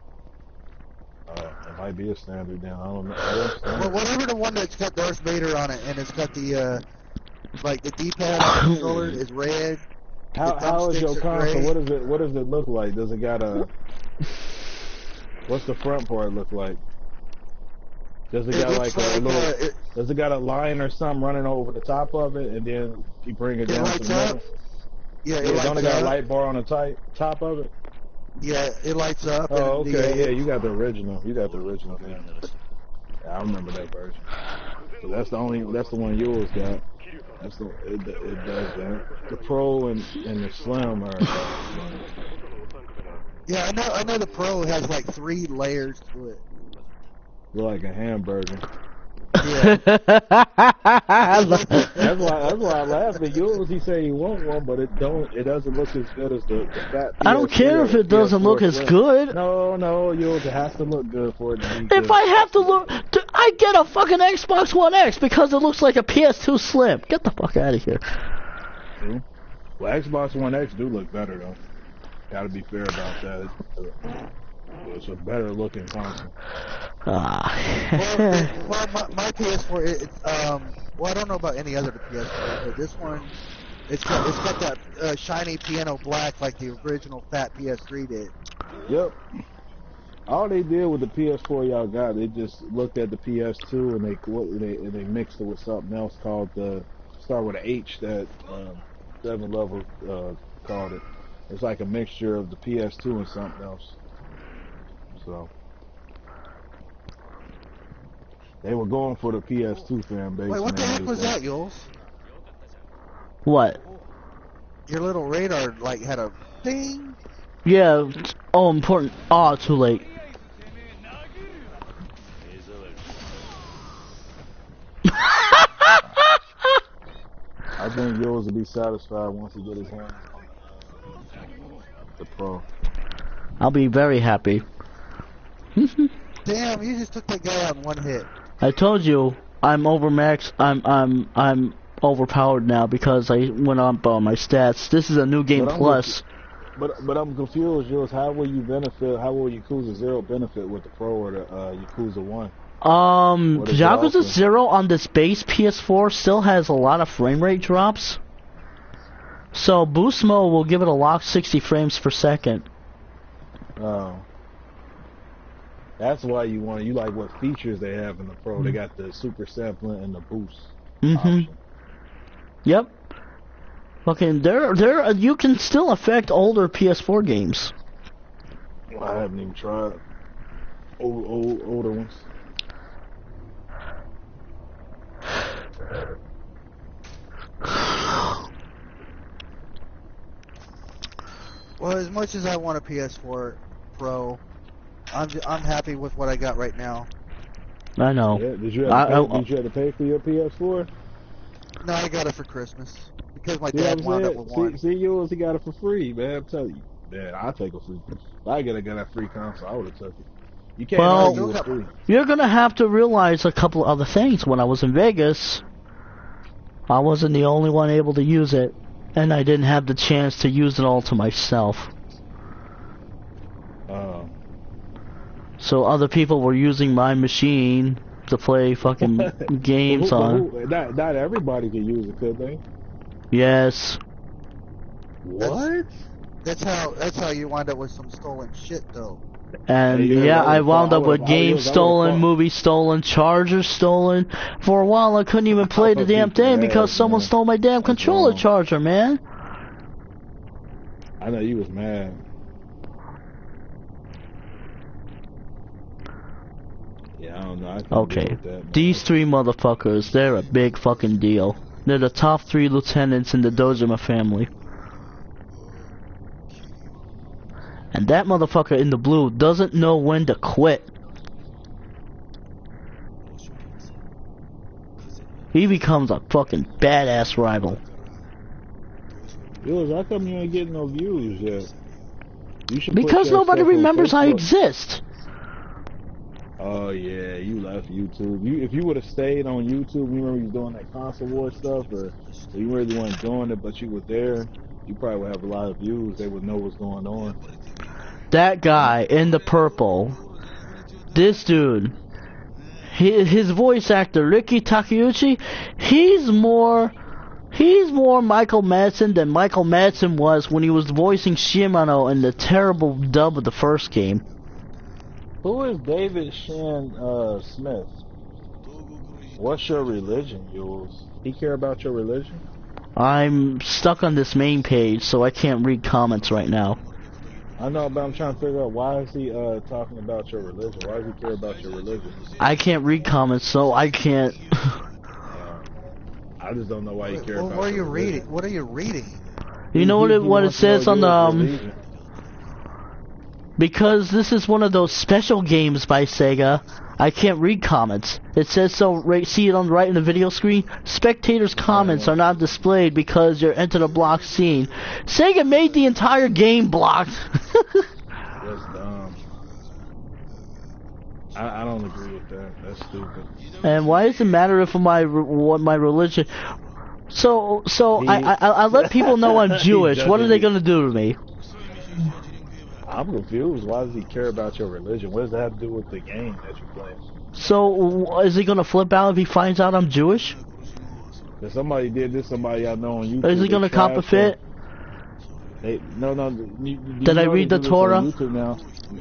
It might be a standard then. I don't know. Well, whatever the one that's got Darth Vader on it and it's got the like the D-pad on the controller is red. How is your console? What does it look like? Does it got a? What's the front part look like? Does it got like a little? Does it got a line or something running over the top of it, and then you bring it down to the middle? Yeah, don't it got a light bar on the top of it? Yeah, it lights up. Oh, okay. Yeah, you got the original. Yeah, I remember that version. So that's the one yours got. It does that. The Pro and the Slim are. Yeah, I know the Pro has like 3 layers to it. Like a hamburger. Yeah. that's why I laughed at yours. He said he want one, but it doesn't look as good as the fat. I don't care if it doesn't look as good. No, yours, it has to look good for it to be good. If I have to look, I get a fucking Xbox One X because it looks like a PS2 Slim. Get the fuck out of here. True. Well, Xbox One X do look better though. Gotta be fair about that. It's a better looking console. Well, my PS4, well, I don't know about any other PS4, but this one, it's got that shiny piano black like the original fat PS3 did. Yep. All they did with the PS4 y'all got, they just looked at the PS2 and they mixed it with something else called start with an H that 7 Level called it. It's like a mixture of the PS2 and something else. So they were going for the PS2 fan base. Wait, what the heck was that, Yules? What? Your little radar like had a ding. Yeah. Oh, important. Oh, too late. I think yours will be satisfied once he get his hands on the Pro. I'll be very happy. Damn, you just took that guy out in one hit. I told you I'm overmaxed. I'm overpowered now because I went up on my stats. This is a new game plus. But I'm confused, Jules. How will you benefit? How will Yakuza 0 benefit with the Pro or the Yakuza 1? Yakuza 0 on this base PS4 still has a lot of frame rate drops. So boost mode will give it a locked 60 frames per second. Oh. That's why you like what features they have in the Pro. They got the super sampling and the boost option. Yep. Fucking, you can still affect older PS4 games. I haven't even tried older ones. Well, as much as I want a PS4 Pro, I'm happy with what I got right now. I know. Yeah, did you have to pay for your PS4? No, I got it for Christmas because my dad wound up with one. See, yours, he got it for free, man. I'm telling you, man, I'll take a free. If I got a free console, I would have took it. You can't argue with free. You're gonna have to realize a couple of other things. When I was in Vegas, I wasn't the only one able to use it, and I didn't have the chance to use it all to myself. So other people were using my machine to play fucking games on. Not everybody can use it, could they? Yes. What? That's how you wind up with some stolen shit, though. And yeah, I wound up with games stolen, movies stolen, chargers stolen. For a while, I couldn't even play the damn thing because someone stole my damn controller charger, man. I know you was mad. Yeah, I don't know. Okay, these three motherfuckers, they're a big fucking deal. They're the top 3 lieutenants in the Dojima family. And that motherfucker in the blue doesn't know when to quit. He becomes a fucking badass rival. Yo, how come you ain't getting no views yet? You should because nobody remembers I exist. Oh yeah, you left YouTube. If you would have stayed on YouTube, you remember you was doing that console war stuff, or you really weren't doing it, but you were there, you probably would have a lot of views. They would know what's going on. That guy in the purple, this dude, his voice actor Riki Takeuchi, he's more Michael Madsen than Michael Madsen was when he was voicing Shimano in the terrible dub of the first game. Who is David Shan Smith? What's your religion, Jules? He care about your religion? I'm stuck on this main page, so I can't read comments right now. I know, but I'm trying to figure out why is he talking about your religion? Why does he care about your religion? I can't read comments, so I can't. I just don't know why you care about. What are you reading? What are you reading? You know what it says on the because this is one of those special games by Sega, I can't read comments. It says so, see it on right in the video screen? Spectators' comments are not displayed because you're entered a blocked scene. Sega made the entire game blocked. That's dumb. I don't agree with that. That's stupid. And why does it matter if my religion... So I let people know I'm Jewish. What are they going to do to me? I'm confused. Why does he care about your religion? What does that have to do with the game that you're playing? So, is he gonna flip out if he finds out I'm Jewish? If somebody did this, somebody I know on YouTube. Is he gonna cop a fit? No. Did I read the Torah? YouTube now.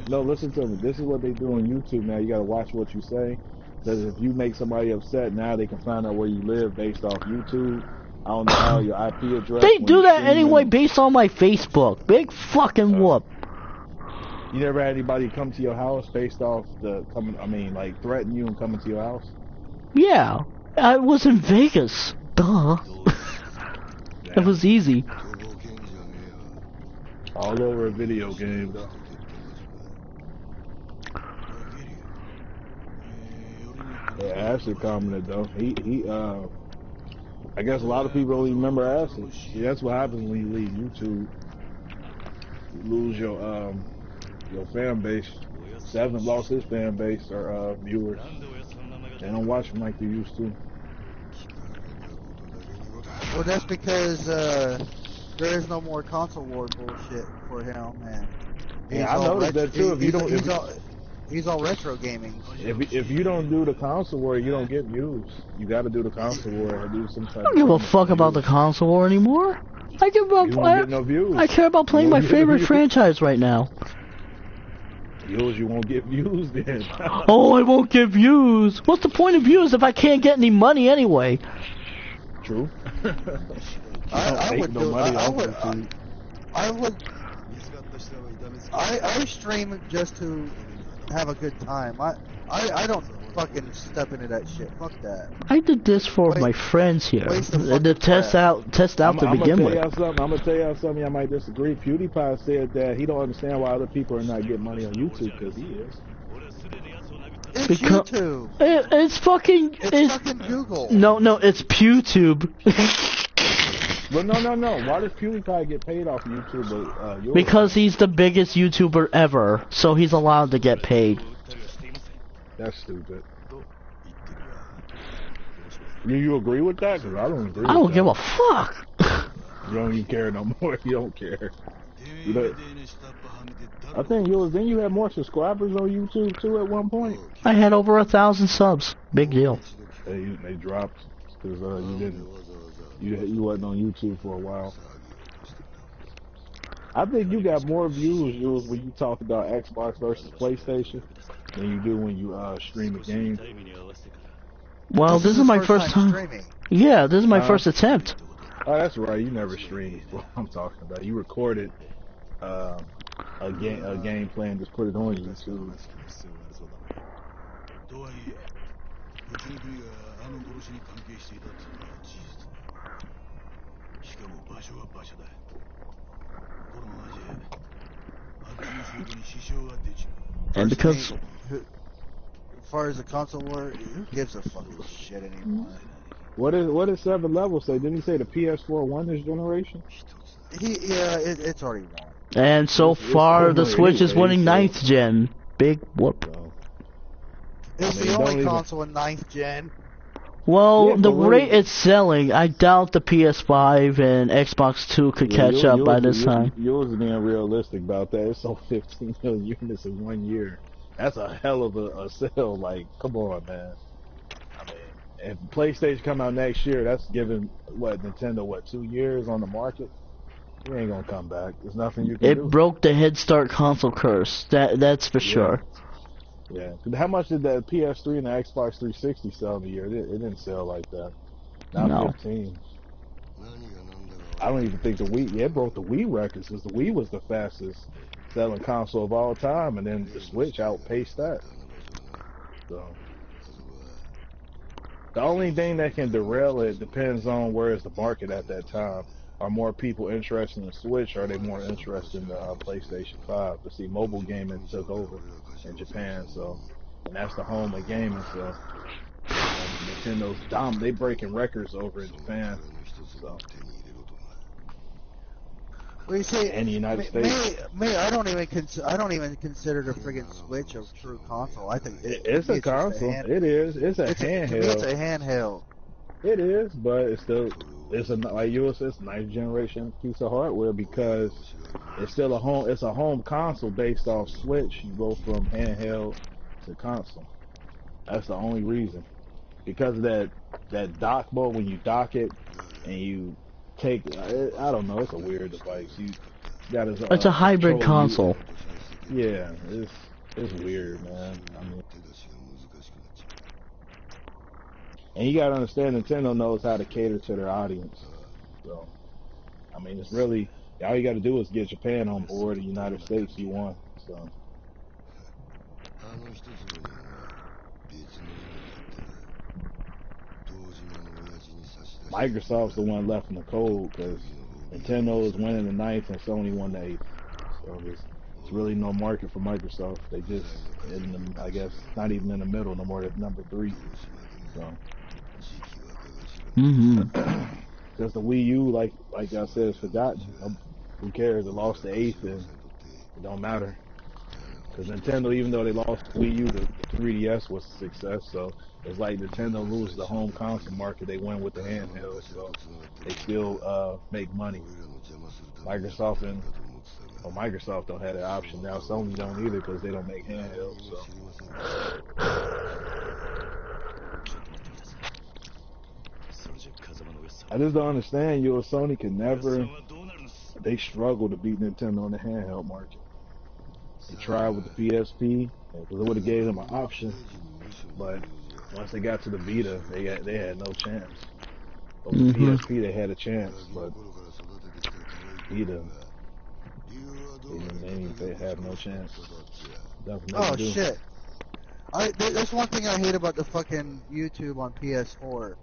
No, listen to me. This is what they do on YouTube now. You gotta watch what you say. Because if you make somebody upset, now they can find out where you live based off YouTube. I don't know how your IP address. They do that anyway based on my Facebook. Big fucking whoop. You never had anybody come to your house based off like threaten you and coming to your house? Yeah, I was in Vegas. Duh. It was easy. All over a video game, though. Yeah, Ashley commented though. He I guess a lot of people don't even remember Ashley. Yeah, that's what happens when you leave YouTube. You lose your fan base. Seven lost his fan base or viewers. They don't watch him like they used to. Well, that's because there is no more console war bullshit for him, man. Yeah, I noticed that too. He's all retro gaming. If you don't do the console war, you don't get views. You got to do the console war or do some type. I don't give a fuck about the console war anymore. I give about no views. I care about playing my favorite franchise right now. You won't get views then. Oh, I won't get views. What's the point of views if I can't get any money anyway? True. I would do. I would. YouTube. I stream just to have a good time. I don't fucking step into that shit. Fuck that. I did this for my friends here. To test out to begin with. I'm gonna tell y'all something. I might disagree. PewDiePie said that he don't understand why other people are not getting money on YouTube because he is. It's Because YouTube. It's fucking. It's fucking Google. No, it's PewTube. But no. Why does PewDiePie get paid off YouTube? But, Because he's the biggest YouTuber ever, so he's allowed to get paid. That's stupid. You agree with that? Because I don't agree. I don't give a fuck. You don't even care no more. You don't care. I think then you had more subscribers on YouTube too at one point. I had over 1,000 subs. Big deal. They dropped because you wasn't on YouTube for a while. I think you got more views, Jules, when you talk about Xbox versus PlayStation than you do when you stream a game. Well, this is my first time. Streaming. Yeah, this is my first attempt. Oh, that's right. You never streamed. What I'm talking about. You recorded a gameplay and just put it on YouTube. And because as far as the console war, who gives a fucking shit anymore? What did 7 Level say? Didn't he say the PS4 won this generation? It's already won. and so far the Switch is winning 9th gen. Big whoop. It's the only console in 9th gen. Well, Yeah, the but rate it's selling, I doubt the PS5 and Xbox 2 could catch up by this time. Yours is being realistic about that. It's sold 15 million units in 1 year. That's a hell of a sale. Like, come on, man. I mean, if PlayStation come out next year, that's giving Nintendo 2 years on the market. You ain't gonna come back. There's nothing you can do. It broke the Head Start console curse. That's for sure. Yeah. How much did the PS3 and the Xbox 360 sell in a year? It didn't sell like that. Not No. 15. I don't even think the Wii. Yeah, it broke the Wii records because the Wii was the fastest selling console of all time, and then the Switch outpaced that. So the only thing that can derail it depends on where is the market at that time. Are more people interested in the Switch, or are they more interested in the PlayStation 5? But see, mobile gaming took over in Japan, so, and that's the home of gaming, so Nintendo's they breaking records over in Japan, so. Well, you see, and the United States. I don't even consider the friggin' Switch a true console. I think it's a console. It is. It's a handheld. To me, it's a handheld. It is, but it's still. It's a like you said, it's a 9th generation piece of hardware because it's still a home. It's a home console based off Switch. You go from handheld to console. That's the only reason. Because of that dock mode, when you dock it and you take, I don't know, it's a weird device. You got It's a hybrid console. Yeah, it's weird, man. I mean, and you gotta understand, Nintendo knows how to cater to their audience. So, I mean, it's really all you gotta do is get Japan on board. The United States, you won. So. Microsoft's the one left in the cold because Nintendo is winning the 9th and Sony won the 8th. So there's really no market for Microsoft. They just, I guess, not even in the middle no more than number 3. So. Because the Wii U, like I said, is forgotten. Who cares? It lost the 8th and it don't matter. Because Nintendo, even though they lost the Wii U, the 3DS was a success. So it's like Nintendo loses the home console market. They win with the handheld. So they still make money. Microsoft don't have that option now. Sony don't either because they don't make handhelds. So. I just don't understand. Sony can never. They struggle to beat Nintendo in the handheld market. They tried with the PSP because it would have gave them an option, but once they got to the Vita, they had no chance. On the PSP, they had a chance, but they have no chance. Oh shit! That's one thing I hate about the fucking YouTube on PS4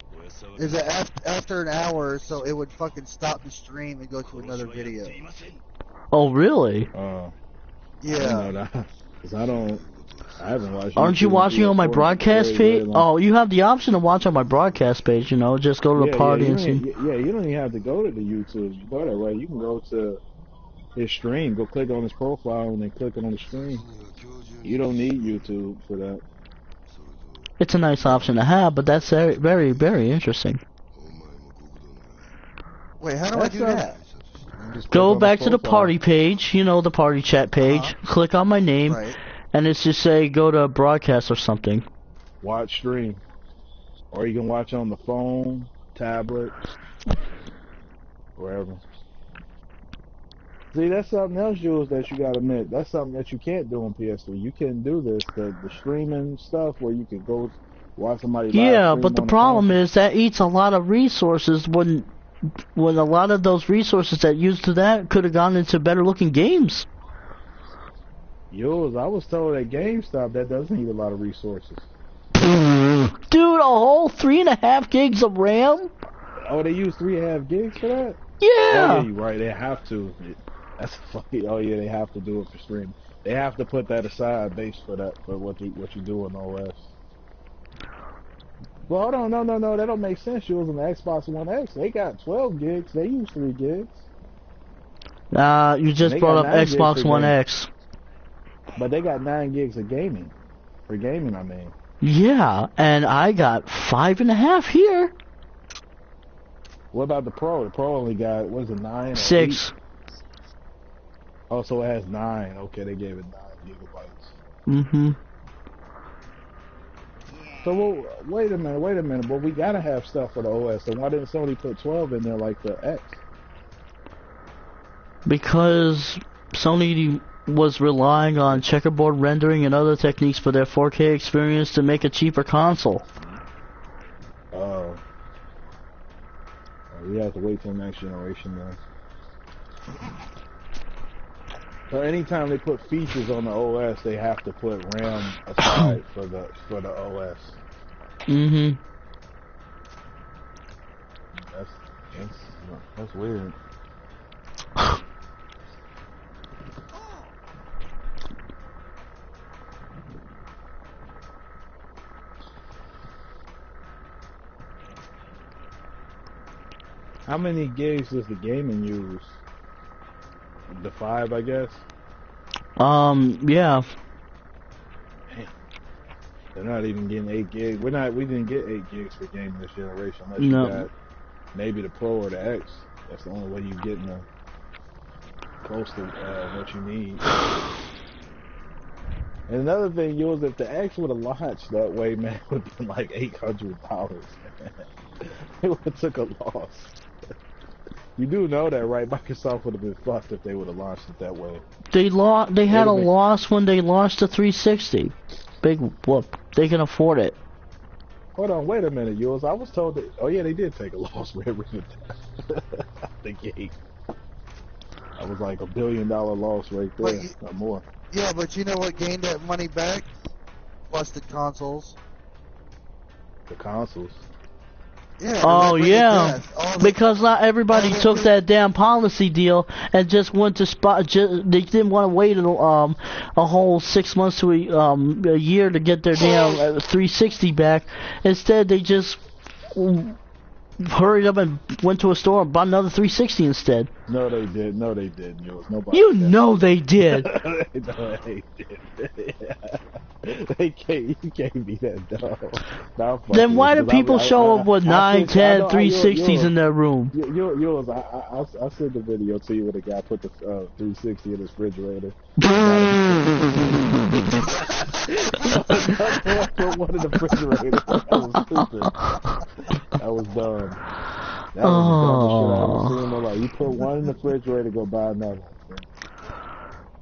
is that after an hour or so, it would fucking stop the stream and go to another video. Oh really? Yeah. Because I haven't watched. Aren't you watching on my broadcast page? Oh, you have the option to watch on my broadcast page. You know, just go to the party and see. Yeah, you don't even have to go to the YouTube. You go that way. You can go to his stream. Go click on his profile and then click on the stream. You don't need YouTube for that. It's a nice option to have, but that's very, very, very interesting. Wait, how do I do that? Go back to the party page, you know, the party chat page. Click on my name, and it's just say go to broadcast or something. Watch stream. Or you can watch on the phone, tablet, wherever. See, that's something else, Jules, that you gotta admit. That's something that you can't do on PS3. You can do this, the streaming stuff where you can go watch somebody live. Yeah, but the problem is that eats a lot of resources when a lot of those resources that used to that could have gone into better looking games. Jules, I was told at GameStop that doesn't need a lot of resources. Dude, a whole 3.5 gigs of RAM? Oh, they use 3.5 gigs for that? Yeah! Oh, yeah, you're right, they have to. That's fucking. Oh yeah, they have to do it for streaming. They have to put that aside based for that for what you do in OS. Well, hold on, no, that don't make sense. You was on the Xbox One X. They got 12 gigs. They use 3 gigs. You just brought up Xbox One X. But they got 9 gigs of gaming. For gaming, I mean. Yeah, and I got 5.5 here. What about the Pro? The Pro only got, what is it, 9? 6. Oh, so it has 9. Okay, they gave it 9 gigabytes. Mm-hmm. So, well, wait a minute. But we gotta have stuff for the OS. So why didn't Sony put 12 in there like the X? Because Sony was relying on checkerboard rendering and other techniques for their 4K experience to make a cheaper console. Oh. We have to wait till next generation then. So anytime they put features on the OS, they have to put RAM aside for the OS. Mm-hmm. That's weird. How many gigs does the gaming use? The 5, I guess. Yeah. Man, they're not even getting 8 gigs. We didn't get 8 gigs for gaming this generation unless you got maybe the Pro or the X. That's the only way you're getting close to what you need. And another thing, yours, if the X would have launched that way, man, it would have been like $800. It would have took a loss. You do know that, right? Microsoft would have been fucked if they would have launched it that way. They had a loss when they launched the 360. Big whoop. They can afford it. Hold on, wait a minute, yours. I was told that. Oh yeah, they did take a loss with the gate. That was like $1 billion loss right there, or more. Yeah, but you know what gained that money back? Busted consoles. The consoles. Yeah, oh yeah, because not everybody took that damn policy deal and just went to they didn't want to wait a whole 6 months to a year to get their damn 360 back. Instead, they just hurried up and went to a store and bought another 360 instead. No, they did. No, they didn't. Nobody. You know they did. No, they did. You can't be that dumb. Then why do people show up with 9, 10, 360s in their room? I sent the video to you where the guy put the 360 in his refrigerator. Put one in the refrigerator. That was stupid. That was dumb. That was the dumbest shit I ever seen in my life. You put one in the refrigerator, go buy another one.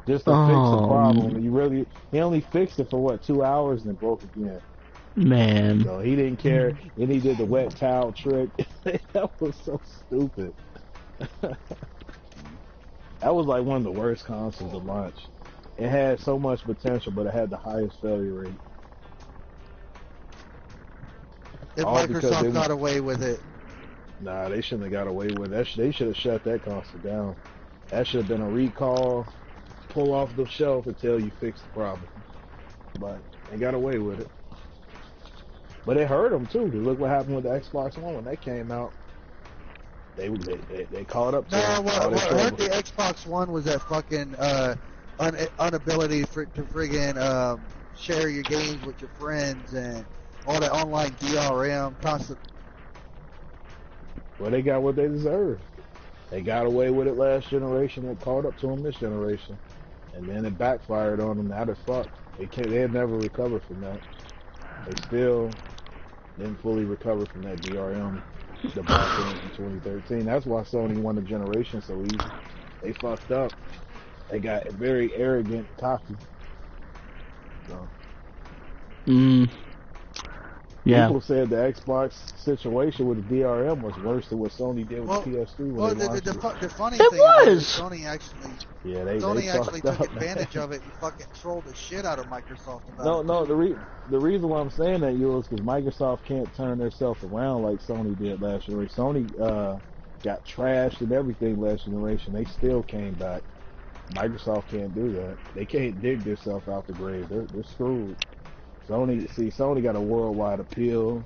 Just to fix the problem. He only fixed it for what, 2 hours and then broke again. Man. So he didn't care. Then he did the wet towel trick. That was so stupid. That was like one of the worst consoles to launch. It had so much potential, but it had the highest failure rate. If All because Microsoft got away with it. Nah, they shouldn't have got away with it. They should have shut that console down. That should have been a recall, pull off the shelf until you fix the problem. But they got away with it. But it hurt them too. Look what happened with the Xbox One when that came out. They caught up to No, what hurt the Xbox One was that fucking inability to friggin' share your games with your friends and all that online DRM constant. Well, they got what they deserved. They got away with it last generation. It caught up to them this generation, and then it backfired on them. Now they're fucked. They had never recovered from that. They still didn't fully recover from that DRM debacle in 2013. That's why Sony won the generation so easy. They fucked up. They got very arrogant, cocky. So. Yeah. People said the Xbox situation with the DRM was worse than what Sony did with the PS3. Well, the funny thing is Sony actually, they took advantage of it and fucking trolled the shit out of Microsoft about it. No, the reason why I'm saying that, is because Microsoft can't turn themselves around like Sony did last year. Sony got trashed and everything last generation. They still came back. Microsoft can't do that. They can't dig themselves out the grave. They're screwed. Sony got a worldwide appeal.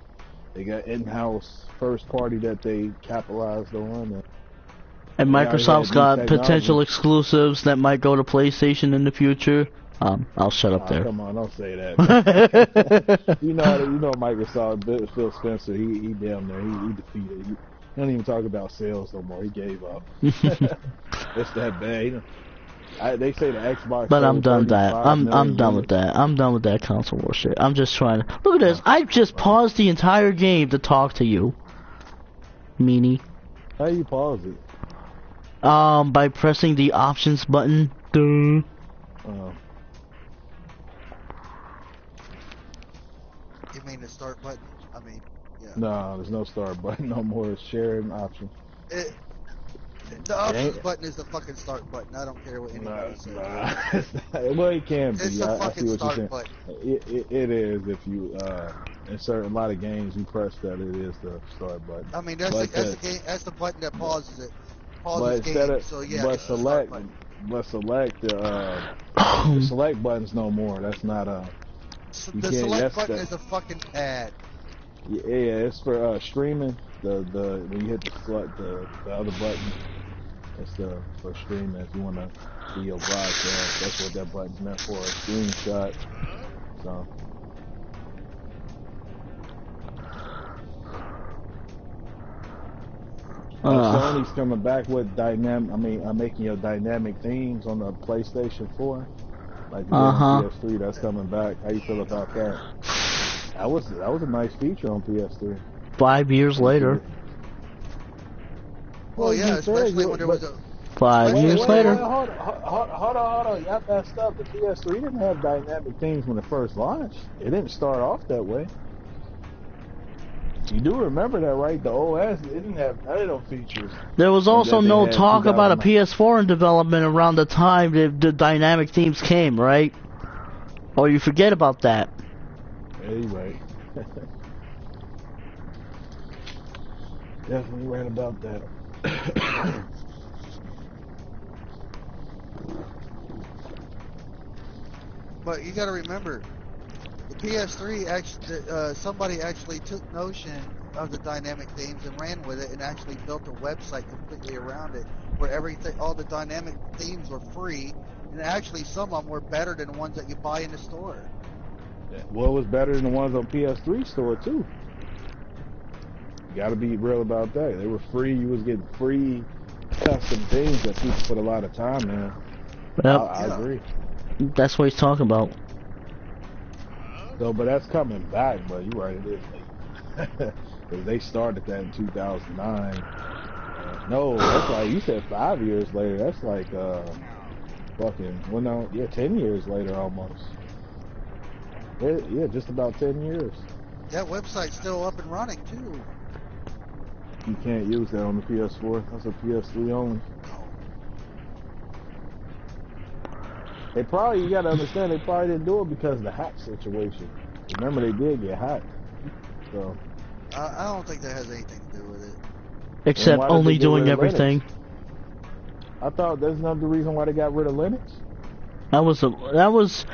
They got in-house first party that they capitalized on. And Microsoft's got potential exclusives that might go to PlayStation in the future. I'll shut up there. Come on, don't say that. you know Microsoft, Phil Spencer, he damn near, he defeated. He don't even talk about sales no more. He gave up. It's that bad. They say the Xbox. But I'm done with that. I'm done with that. I'm done with that console war shit. I'm just trying to look at this. I just paused the entire game to talk to you, meanie. How you pause it? By pressing the options button. You mean the start button? I mean, yeah. No, there's no start button no more. It's sharing option. The options button is the fucking start button. I don't care what anybody says. Well, it can be. It's the fucking start button. It is if you insert a lot of games you press that. It is the start button. I mean, that's the button that pauses it. Pauses game. So yeah. But select the select button's no more. That's not the select button is a fucking pad. Yeah, it's for streaming. When you hit the other button, it's for streaming. If you want to see your broadcast, that's what that button's meant for, a screenshot. So. Sony's coming back with making your dynamic themes on the PlayStation 4, like the PS3. That's coming back. How you feel about that? That was a nice feature on PS3. 5 years later. Well, yeah, especially when there was a... 5 years later. Hold on. Y'all messed up. The PS3 didn't have dynamic themes when it first launched. It didn't start off that way. You do remember that, right? The OS didn't have none of those features. There was also no talk about a PS4 in development around the time the dynamic themes came, right? Or you forget about that. Anyway. Definitely right about that. But you got to remember, the PS3 actually, somebody actually took notion of the dynamic themes and ran with it and actually built a website completely around it, where all the dynamic themes were free, and actually some of them were better than the ones that you buy in the store. Well, it was better than the ones on PS3 store too. You gotta be real about that. They were free. You was getting free custom things that people put a lot of time in. Yep. I agree. That's what he's talking about. So, but that's coming back. But you're right, it is late. Because they started that in 2009. No, that's like you said 5 years later. That's like 10 years later almost. Yeah, just about 10 years. That website's still up and running too. You can't use that on the PS4. That's a PS3 only. They probably, you gotta understand, they probably didn't do it because of the hack situation. Remember, they did get hacked. So I don't think that has anything to do with it. Except only doing everything. Linux? I thought that's not the reason why they got rid of Linux. That was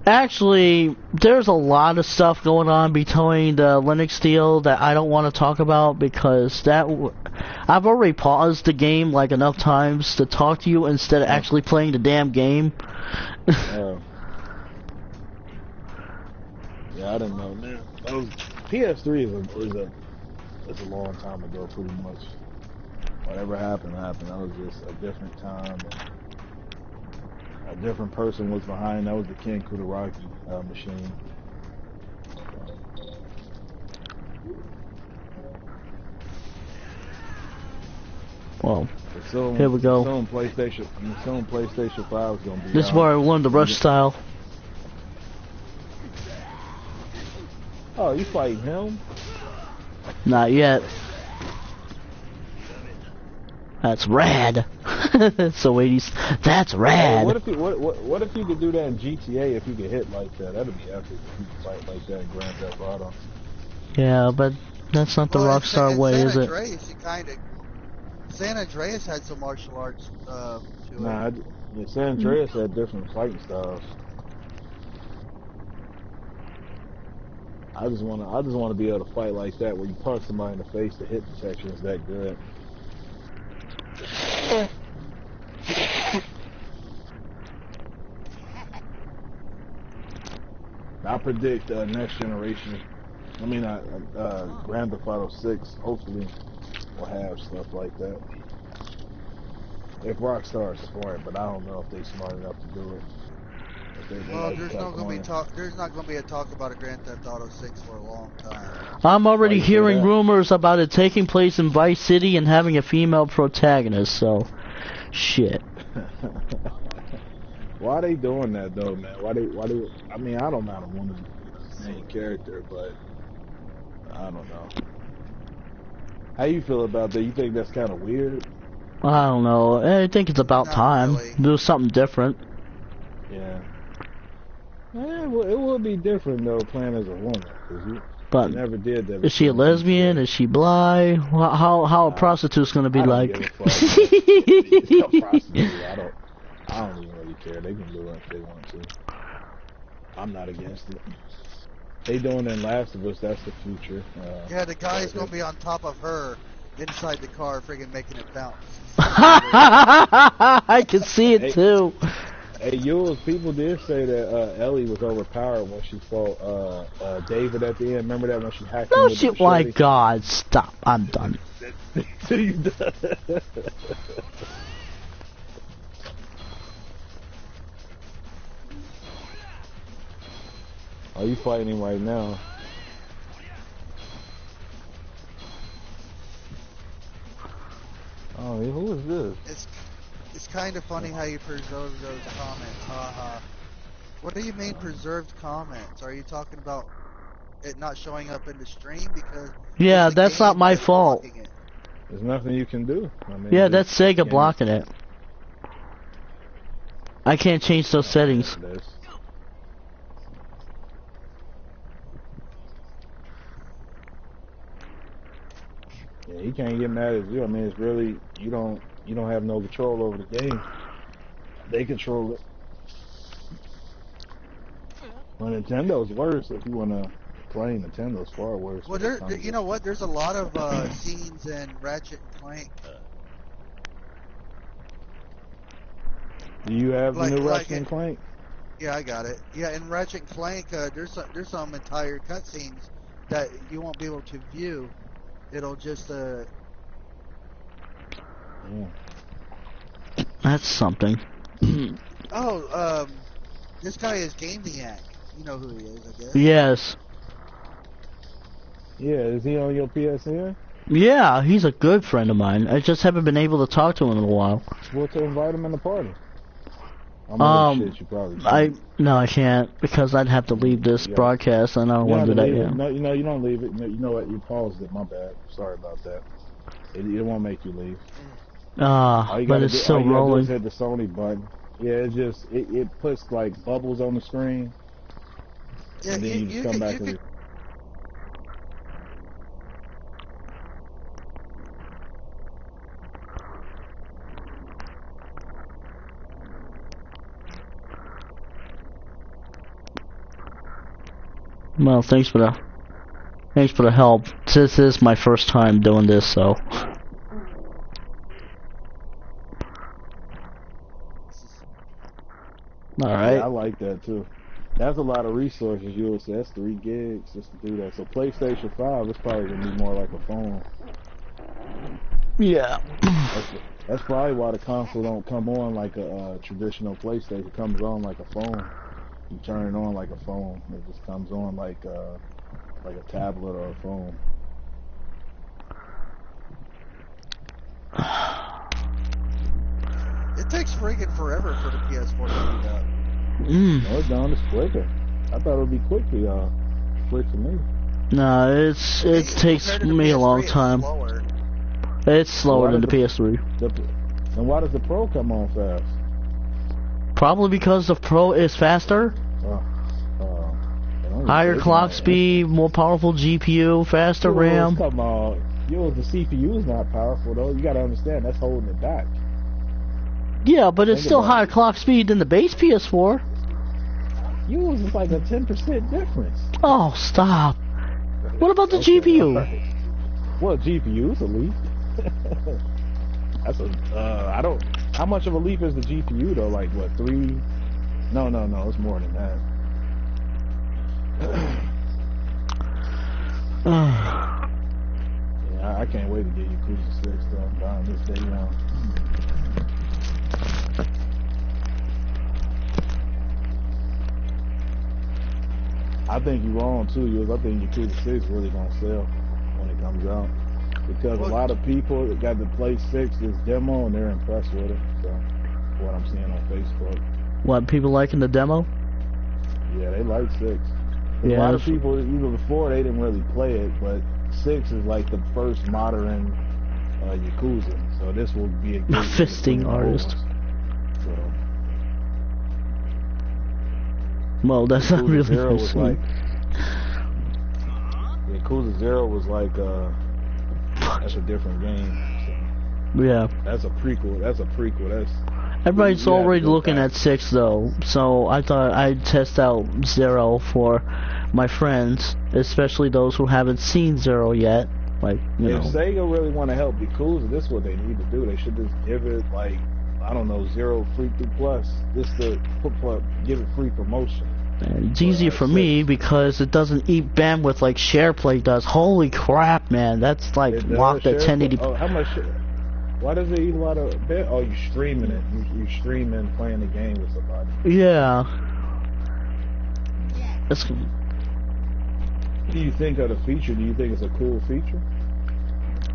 actually, there's a lot of stuff going on between the Linux deal that I don't want to talk about because I've already paused the game like enough times to talk to you instead of actually playing the damn game. Yeah, I didn't know. Man, PS3 is a long time ago, pretty much. Whatever happened. That was just a different time. A different person was behind. That was the Ken Kutaragi machine. Well, here we go. Soon PlayStation 5 is gonna be. This is where I learned the rush style. Oh, you fighting him? Not yet. That's rad. So 80s. That's rad. Hey, what if you could do that in GTA? If you could hit like that, that'd be epic. If you could fight like that in Grand Theft Auto. Yeah, but that's not the Rockstar way, is it? San Andreas had some martial arts to it. Nah, San Andreas had different fighting styles. I just want to be able to fight like that, where you punch somebody in the face, the hit detection is that good. I predict next generation. I mean, Grand Theft Auto 6 hopefully will have stuff like that. If Rockstar is smart, but I don't know if they're smart enough to do it. Well, there's not going to be a talk about a Grand Theft Auto 6 for a long time. I'm already hearing rumors about it taking place in Vice City and having a female protagonist, so shit. Why are they doing that though, man? Why they I mean, I don't mind a woman main character, but I don't know. How you feel about that? You think that's kind of weird? I don't know. I think it's about time. Really. Do something different. Yeah. It would be different though, playing as a woman, because you never did that. Is she a lesbian? Is she bi? How a prostitute's gonna be like? I don't even really care. They can do it if they want to. I'm not against it. They doing it in Last of Us. That's the future. Yeah, the guy's gonna be on top of her inside the car, friggin' making it bounce. I can see it too. Hey, people did say that Ellie was overpowered when she fought David at the end. Remember that when she hacked him? No shit, my God, stop. I'm done. You done? Are you fighting him right now? Oh, who is this? It's kind of funny how you preserve those comments, haha. What do you mean preserved comments? Are you talking about it not showing up in the stream? Because yeah, that's not my fault. There's nothing you can do. I mean, yeah, that's Sega blocking it. I can't change those settings. Yeah, he can't get mad at you. I mean, it's really you don't have no control over the game. They control it. Well, Nintendo's worse. If you want to play, Nintendo's far worse. Well, you know what? There's a lot of scenes in Ratchet and Clank. Do you have the new Ratchet and Clank? Yeah, I got it. Yeah, in Ratchet and Clank, there's some entire cutscenes that you won't be able to view. It'll just Yeah. That's something. Oh, this guy is gamniac. You know who he is, I guess. Yes. Yeah, is he on your PSN? Yeah, he's a good friend of mine. I just haven't been able to talk to him in a while. Well, to invite him in the party. Shit, you probably can't. No, I can't because I'd have to leave this broadcast, and I don't want to do that yet. No, you don't leave it. No, you know what? You paused it. My bad. Sorry about that. It won't make you leave. But it's still rolling. Hit the Sony button. Yeah, it puts like bubbles on the screen. Yeah, and then you just come back and. Well, thanks for the help. This is my first time doing this, so. All right. Yeah, I like that too. That's a lot of resources. You'll say that's 3 gigs just to do that. So PlayStation 5 is probably gonna be more like a phone. Yeah. That's probably why the console don't come on like a traditional PlayStation. It comes on like a phone. You turn it on like a phone. It just comes on like a tablet or a phone. It takes freaking forever for the PS4 to boot up. No, it's done. It's quicker. I thought it would be quick for y'all. Quick for me. No, it takes me a long time. It's slower than the PS3. And why does the Pro come on fast? Probably because the Pro is faster. Higher clock speed, more powerful GPU, faster RAM. Come on. The CPU is not powerful though. You gotta understand that's holding it back. Yeah, but it's still higher clock speed than the base PS4. Yours is like a 10% difference. Oh, stop. What about the GPU? Right. Well, GPU's a leap. That's I don't. How much of a leap is the GPU though? Like what, 3? No, it's more than that. Yeah, I can't wait to get Yakuza 6 though. Buying this day one. I think you're wrong too, I think Yakuza 6 really gonna sell when it comes out. Because a lot of people that got to play 6 this demo and they're impressed with it. So, what I'm seeing on Facebook. What, people liking the demo? Yeah, they like 6. Yeah, a lot of people, even before, they didn't really play it, but 6 is like the first modern Yakuza. So this will be a good fisting artist. So, well, that's not really Zero was like, Yakuza 0 was like that's a different game. So. Yeah. That's a prequel. That's everybody's already looking at 6 though, so I thought I'd test out 0 for my friends, especially those who haven't seen 0 yet. Like, you know. If Sega really want to help Yakuza, this is what they need to do. They should just give it like, I don't know, 0 free through plus. Just to give it free promotion. And it's easier for me because it doesn't eat bandwidth like SharePlay does. Holy crap, man! That's like locked at 1080p. Oh, how much? Why does it eat a lot of bandwidth? Oh, you're streaming it. You're streaming, playing the game with somebody. Yeah. That's. What do you think of the feature? Do you think it's a cool feature?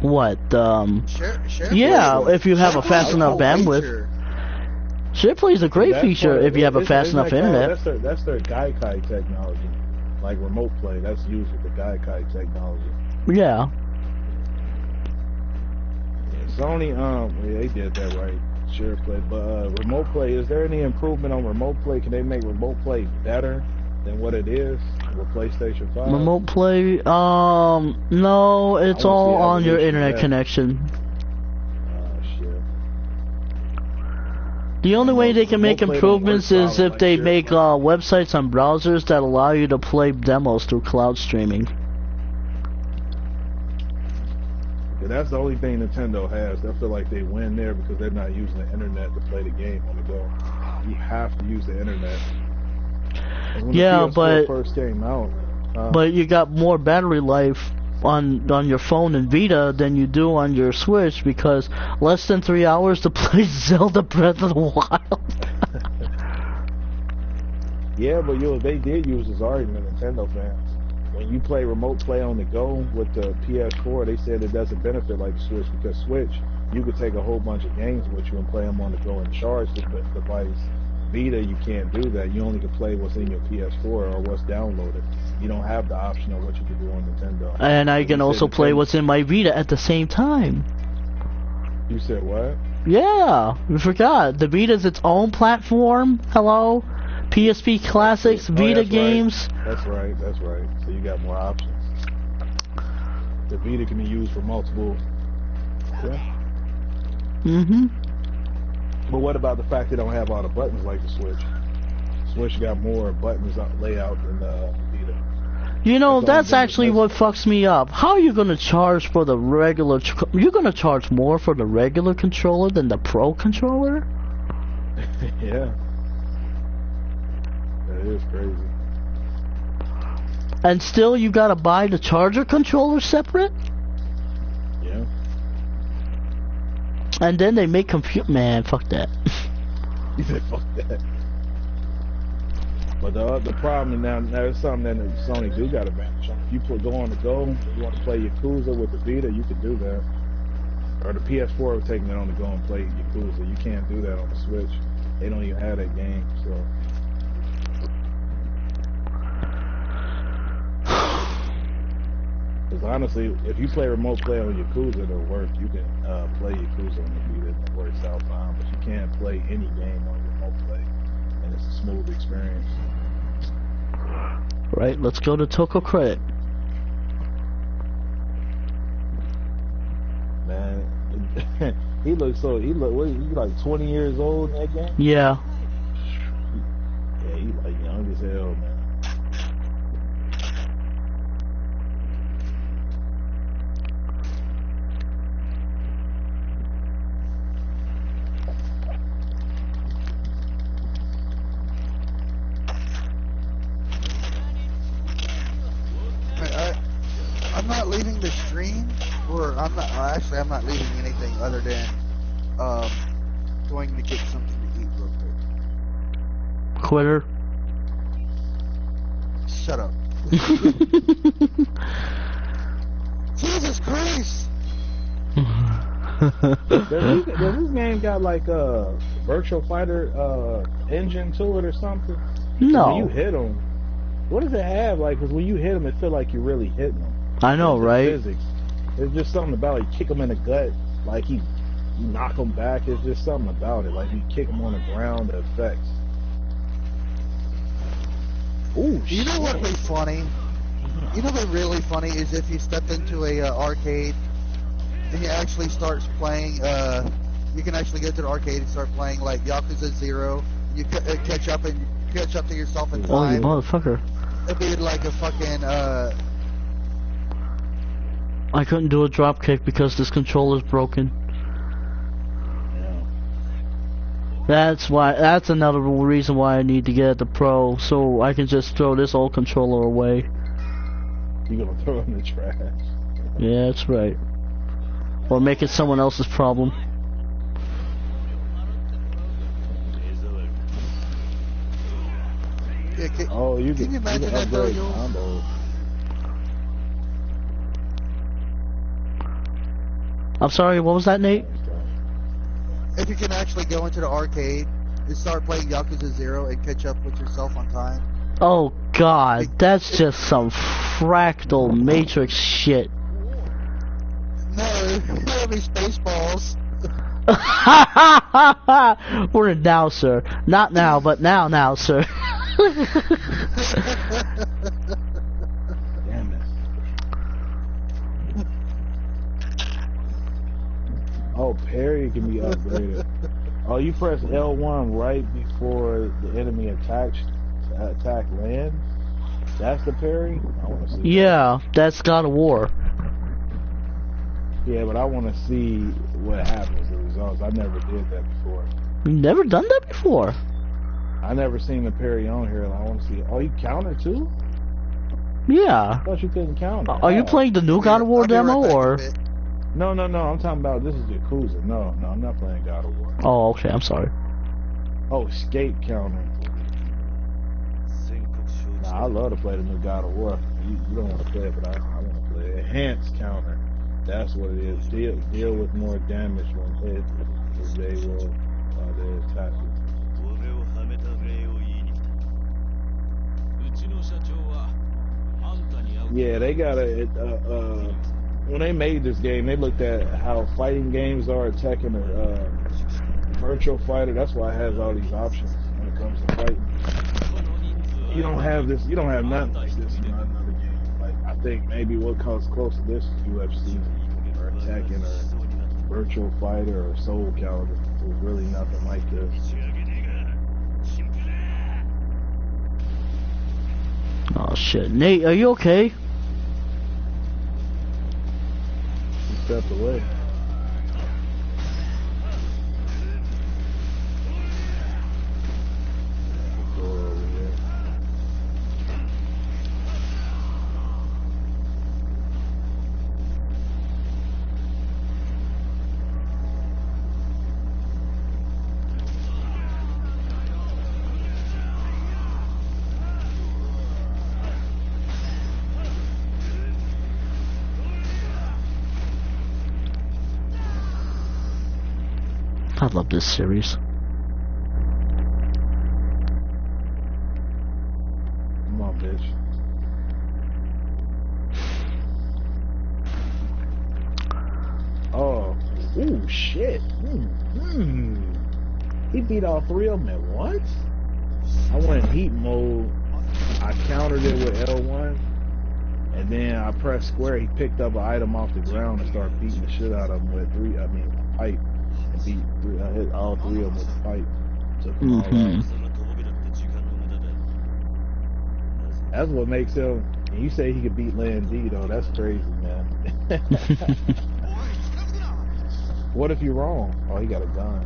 What? Yeah, if you have a fast enough bandwidth. Feature. SharePlay is a great feature if you have a fast enough internet. That's their Gaikai technology, like remote play. That's used with the Gaikai technology. Yeah. Sony, they did that right. SharePlay, but remote play. Is there any improvement on remote play? Can they make remote play better than what it is with PlayStation 5? Remote play? No, it's all on your internet connection. The only way they can make improvements is if they make websites on browsers that allow you to play demos through cloud streaming. Yeah, that's the only thing Nintendo has. I feel like they win there because they're not using the internet to play the game on the go. You have to use the internet. When yeah, the PS4 but first came out, but you got more battery life on your phone and Vita than you do on your Switch because less than 3 hours to play Zelda Breath of the Wild. Yeah, but they did use this argument, Nintendo fans. When you play remote play on the go with the PS4, they said it doesn't benefit like the Switch because Switch, you could take a whole bunch of games with you and play them on the go and charge the device. Vita, you can't do that. You only can play what's in your PS4 or what's downloaded. You don't have the option of what you can do on Nintendo. And I can also play what's in my Vita at the same time. You said what? Yeah, we forgot. The Vita's its own platform. Hello? PSP Classics, Vita games. Right. That's right. So you got more options. The Vita can be used for multiple. Yeah. Mm-hmm. But what about the fact they don't have all the buttons like the Switch? Switch got more buttons layout than the Vita. You know, that's actually what fucks me up. How are you gonna charge for the regular? You're gonna charge more for the regular controller than the Pro controller? Yeah. That is crazy. And still, you gotta buy the charger controller separate? Yeah. And then they make man, fuck that. You said fuck that. But the problem now is something that Sony do got advantage on. If you go on the go, you want to play Yakuza with the Vita, you can do that. Or the PS4 taking it on the go and play Yakuza. You can't do that on the Switch. They don't even have that game, so. Because honestly, if you play remote play on Yakuza, it'll work. You can play Yakuza on the Vita, and it works out fine. But you can't play any game on remote play, and it's a smooth experience. Right, let's go to Toko Credit. Man, he looks what, he like 20 years old in that game? Yeah. Yeah, he like young as hell, man. I'm not leaving the stream, or I'm not leaving anything other than going to get something to eat real quick. Quitter. Shut up. Jesus Christ! Does this game got like a virtual fighter engine to it or something? No. When you hit them, what does it have? Like, because when you hit them, it feel like you're really hitting them. I know, right? Physics. There's just something about it. You kick him in the gut, like you knock him back. It's just something about it. Like you kick him on the ground, the effects. Ooh, you know what'd be funny? You know what'd be really funny is if you stepped into a arcade and you actually starts playing. You can actually go to the arcade and start playing like Yakuza 0. You catch up to yourself in time. Oh, you motherfucker! It'd be like a fucking. I couldn't do a drop kick because this controller's broken. Yeah. That's another reason why I need to get the Pro, so I can just throw this old controller away. You're gonna throw it in the trash. Yeah, that's right. Or make it someone else's problem. Yeah, can you imagine that though, Jules? I'm sorry, what was that, Nate? If you can actually go into the arcade and start playing Yakuza 0 and catch up with yourself on time. Oh god, that's just some fractal matrix shit. No, it'll be Spaceballs. We're in now, sir. Not now, but now, sir. Damn it. Oh, parry can be upgraded. Oh, you press L1 right before the enemy attack lands? That's the parry? I want to see yeah, that's God of War. Yeah, but I want to see what happens, the results. I never did that before. You never done that before? I never seen the parry on here. I want to see. Oh, you counter too? Yeah. I thought you couldn't counter. Are you playing the new God of War demo, or? No. I'm talking about this is Yakuza. No, I'm not playing God of War. Oh, okay. I'm sorry. Oh, escape counter. Nah, I love to play the new God of War. You don't want to play it, but I want to play it. Enhance counter. That's what it is. Deal with more damage when hit, because they will they attack you. Yeah, they got when they made this game, they looked at how fighting games are, Tekken or Virtual Fighter. That's why it has all these options when it comes to fighting. You don't have this. You don't have nothing like this in another game. Like I think maybe what comes close to this is UFC or Tekken or Virtual Fighter or Soul Calibur. There's really nothing like this. Oh shit, Nate, are you okay? He stepped away. Door over here. I love this series. Come on, bitch. Oh, ooh, shit. He beat all three of them at once? I went in heat mode. I countered it with L1. And then I pressed square. He picked up an item off the ground and started beating the shit out of him with a pipe. And I hit all three of them with a pipe. Took them all out. That's what makes him. And you say he could beat Lan D though. That's crazy, man. What if you're wrong? Oh, he got a gun.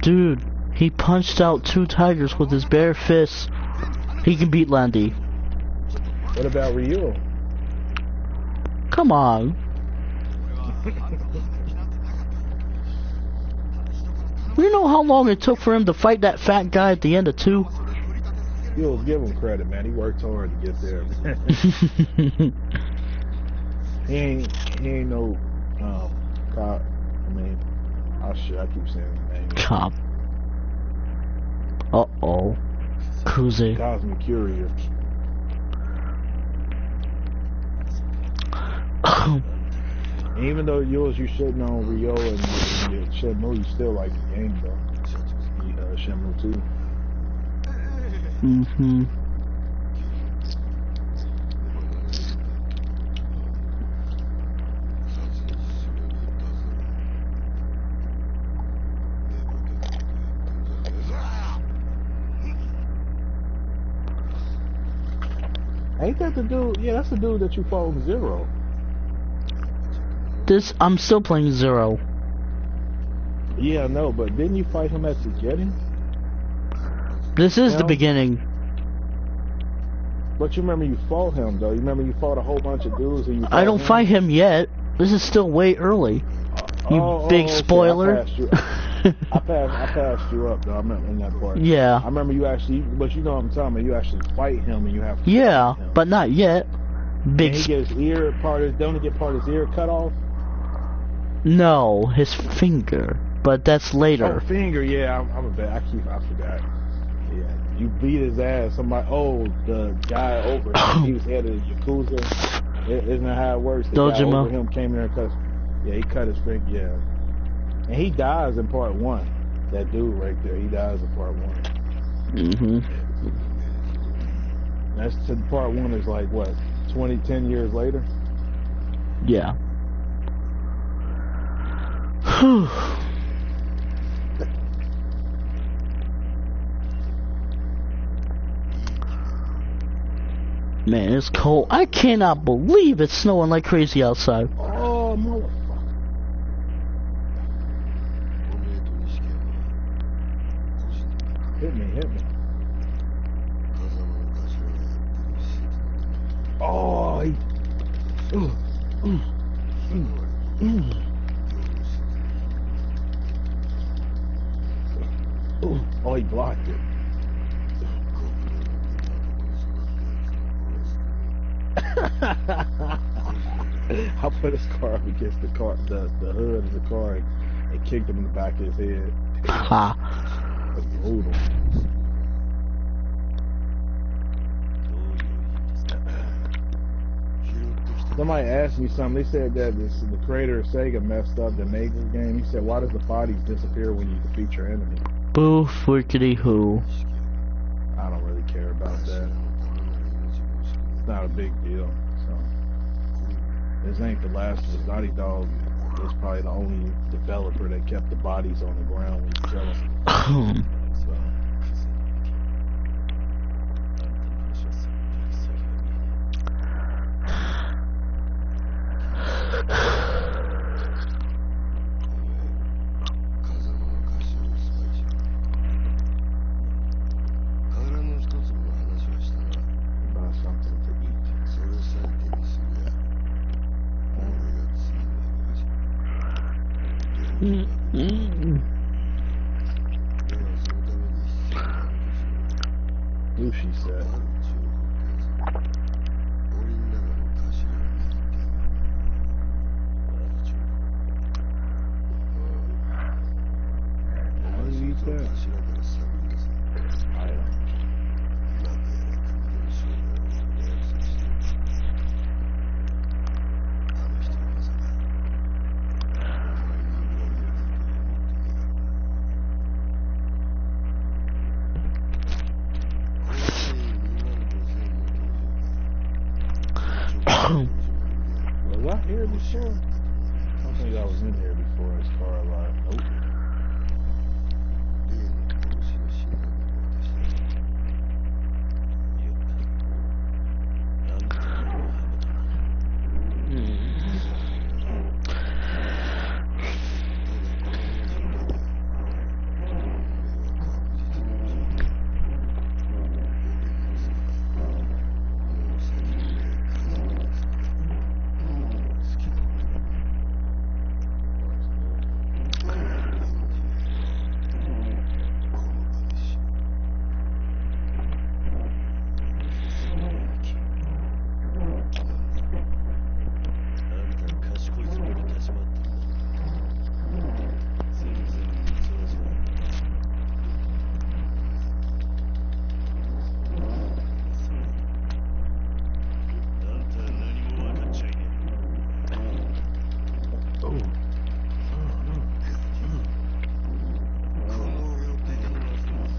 Dude, he punched out 2 tigers with his bare fists. He can beat Landy. What about Ryu? Come on. You know how long it took for him to fight that fat guy at the end of 2? You'll give him credit, man. He worked hard to get there. he ain't no cop. I mean, oh shit, I keep saying his name. Cop. Uh-oh. Kuze. Cosmic Courier. Even though you shitting on Ryo and Shenmue, you still like the game though. Shenmue 2. Mm-hmm. Ain't that the dude? Yeah, that's the dude that you fought in Zero. I'm still playing Zero. Yeah, I know, but didn't you fight him at the beginning? This is the beginning. But you remember you fought him, though. You remember you fought a whole bunch of dudes and you fought I don't him? fight him yet. This is still way early. You big spoiler. I passed you up, though. I remember in that part. Yeah. I remember you actually, but you know what I'm talking about. You actually fight him and you have to Yeah, fight him. but not yet. Big. And he gets ear part of, don't he get part of his ear cut off? No, his finger. But that's later. Oh, finger, yeah. I'm a bad. I forgot. Yeah, you beat his ass. Somebody, the guy over him, he was head of the Yakuza. Isn't that how it works? The guy Dojima. over him came in there and cut. Yeah, he cut his finger. Yeah, and he dies in part 1. That dude right there, he dies in part 1. Mm-hmm. That's to part 1 is like what, 10 years later. Yeah. Man, it's cold. I cannot believe it's snowing like crazy outside. Oh, motherfucker. Hit me. Oh, he... Oh, he blocked it. I put his car up against the hood of the car and kicked him in the back of his head. Ha. brutal. Somebody asked me something. They said that the creator of Sega messed up the made this game. He said, why does the bodies disappear when you defeat your enemy? Boo frickety who. I don't really care about that. It's not a big deal. So this ain't the last of us. Naughty Dog was probably the only developer that kept the bodies on the ground when you kill them. So. She said. How do you eat that? Was I here before? I don't think I was in here before as far alive. Nope.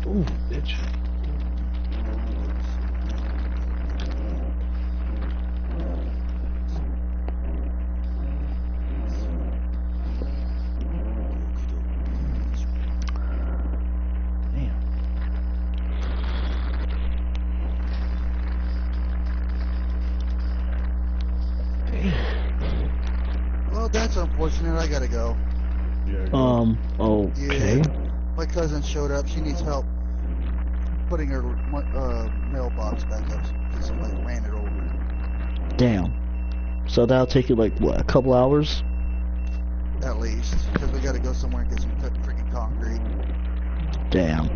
Ooh, bitch. Well, that's unfortunate. I gotta go. Okay. Yeah. My cousin showed up. She needs help putting her mailbox back up because somebody ran it over. Damn. So that'll take you like, what, a couple hours? At least. Because we gotta go somewhere and get some freaking concrete. Damn.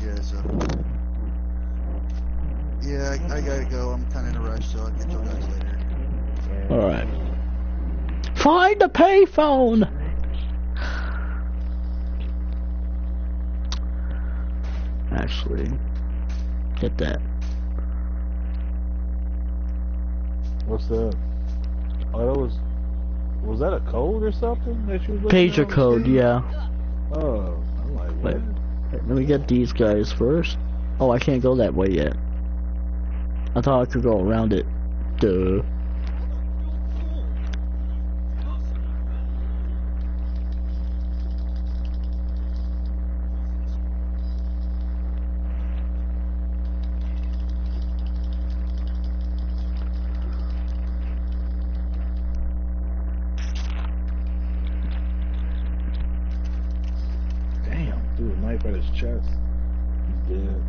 Yeah, so. Yeah, I gotta go. I'm kind of in a rush, so I'll get you guys later. Alright. Find the payphone! Actually, get that. What's that? Oh, that was that a code or something that you was looking Pager at? code, yeah. Oh, I'm like, what? Wait, let me get these guys first. Oh, I can't go that way yet. I thought I could go around it. Duh. Threw a knife at his chest. He's dead.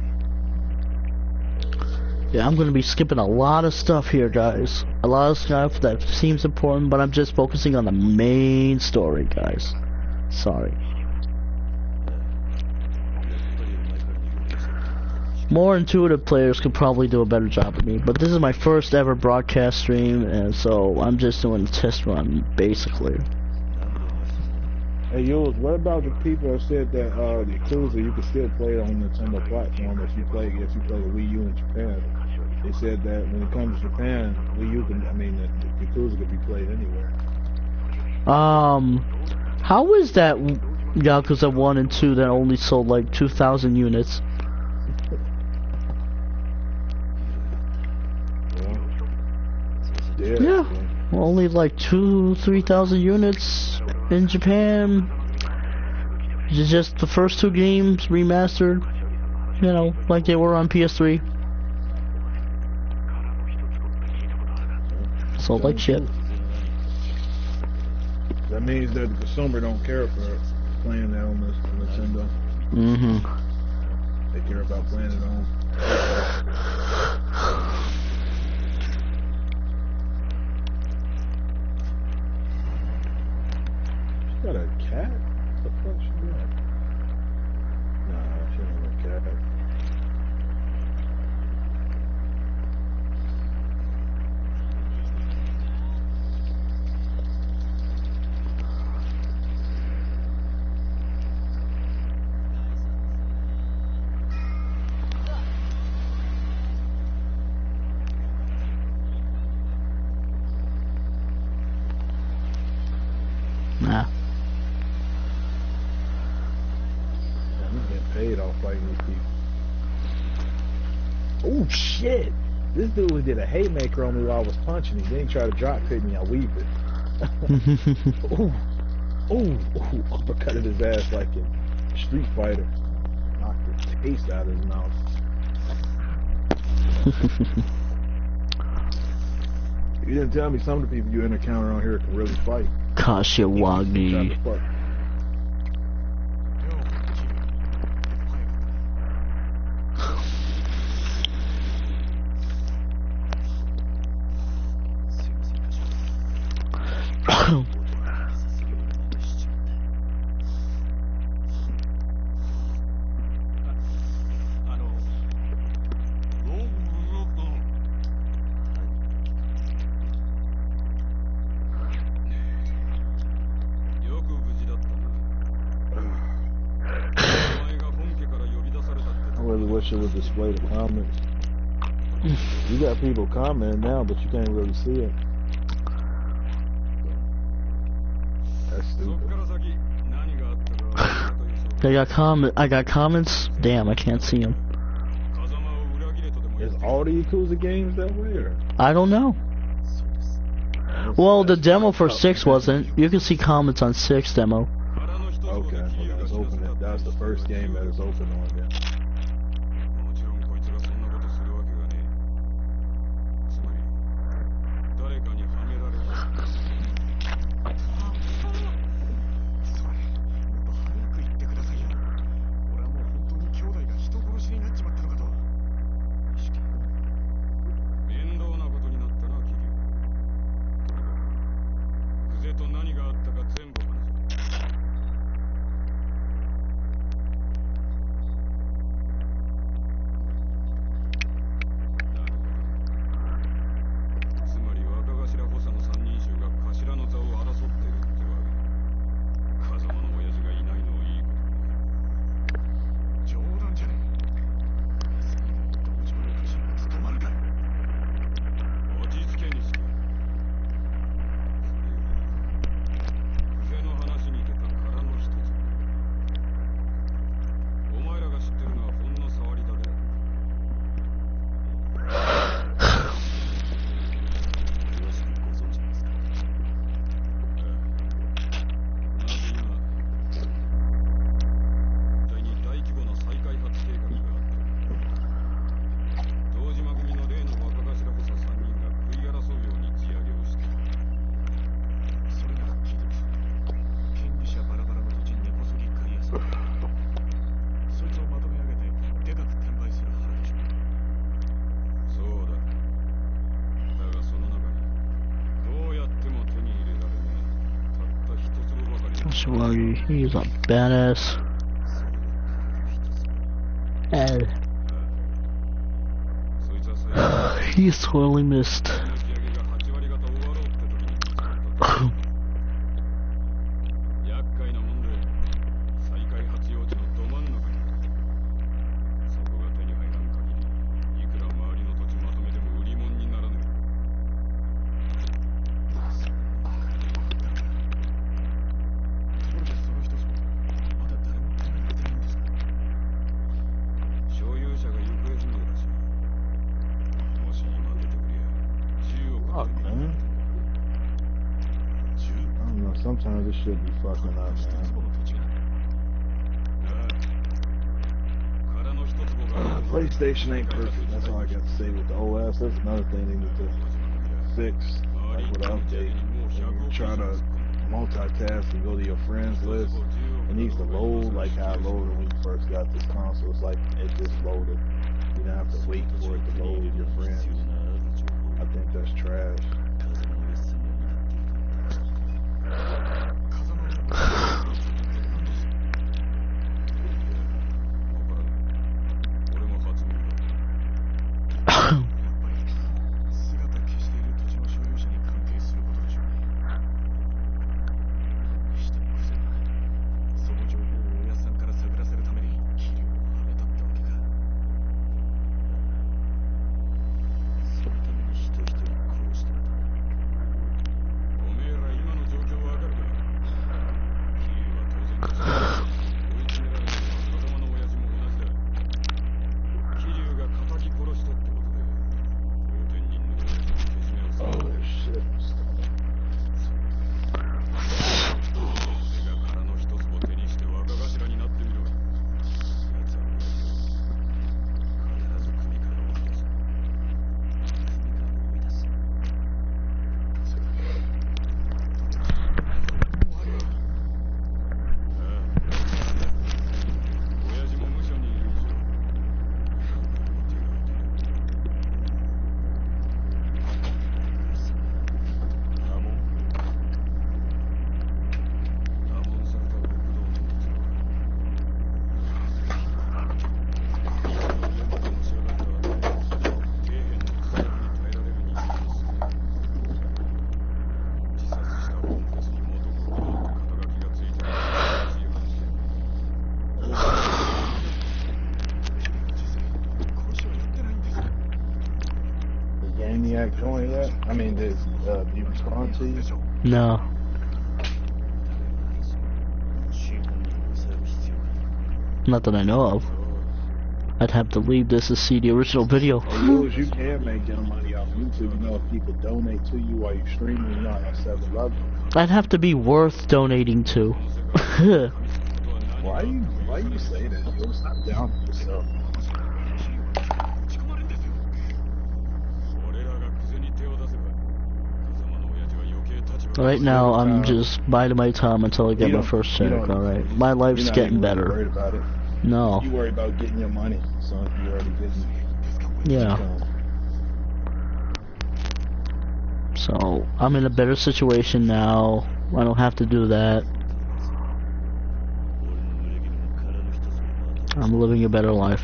Yeah, I'm gonna be skipping a lot of stuff here, guys. A lot of stuff that seems important, but I'm just focusing on the main story, guys. Sorry. More intuitive players could probably do a better job of me, but this is my first ever broadcast stream, and so I'm just doing a test run, basically. Hey, Yules, what about the people that said that the Yakuza you can still play it on the Nintendo platform if you play the Wii U in Japan? They said that when it comes to Japan, Wii U can, the Yakuza could be played anywhere. How is that Yakuza 1 and 2 that only sold like 2,000 units? Yeah, only like 2,000-3,000 units in Japan. It's just the first two games remastered, you know, like they were on PS3. Sold like shit. That means that the consumer don't care for playing that on this Nintendo. They care about playing it on. She got a cat? What the fuck she got? Nah, she ain't no cat. Nah. I'm getting paid off fighting these people. Oh shit! This dude did a haymaker on me while I was punching him. He didn't try to drop kick me, I weaved it. Ooh, uppercutted his ass like a Street Fighter. Knocked the taste out of his mouth. You didn't tell me some of the people you encounter on here can really fight. Kashiwagi. Wish it would display the comments. You got people commenting now, but you can't really see it. That's stupid. I got comments. Damn, I can't see them. Is all the Yakuza games that way, or? I don't know. Well, the demo for 6 wasn't. You can see comments on 6 demo. Okay, let's open it. That's the first game that is open on there. He's a badass. And he's totally missed. sometimes this shit be fucking up, man. PlayStation ain't perfect. That's all I got to say with the OS. That's another thing they need to fix, like with the update. When you try to multitask and go to your friends list, it needs to load like how it loaded when you first got this console. It's like it just loaded. You don't have to wait for it to load your friends. I think that's trash. Gamniac join yet? I mean, did you respond to you? No. Not that I know of. I'd have to leave this to see the original video. You can make your money off YouTube. You know, if people donate to you while you streaming, you know, on 7-Eleven. I'd have to be worth donating to. Why you say that? You'll stop down to yourself. Right now, I'm just biding my time until I get my first check, alright? My life's getting better. Worried about it. No. You worry about getting your money, son. You already getting. Yeah. So, I'm in a better situation now. I don't have to do that. I'm living a better life.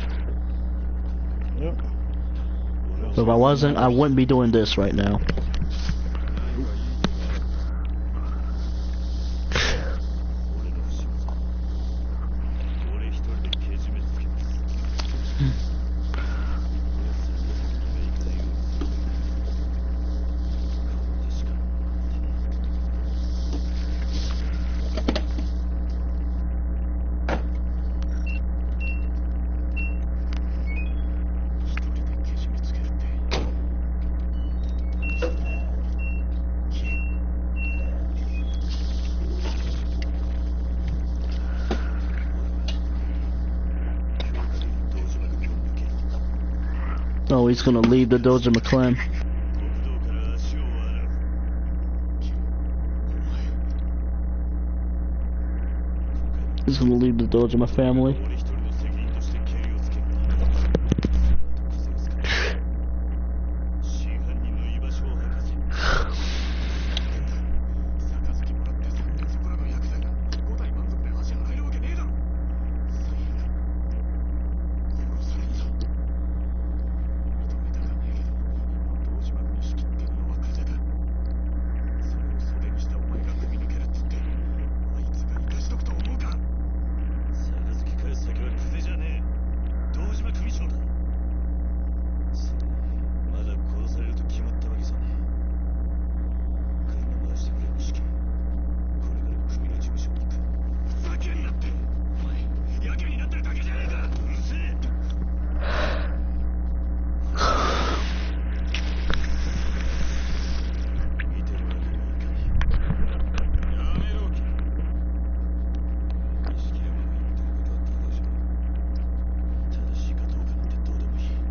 Yep. But if I wasn't, I wouldn't be doing this right now. Oh, he's gonna leave the Doja McClem. He's gonna leave the Doja my family.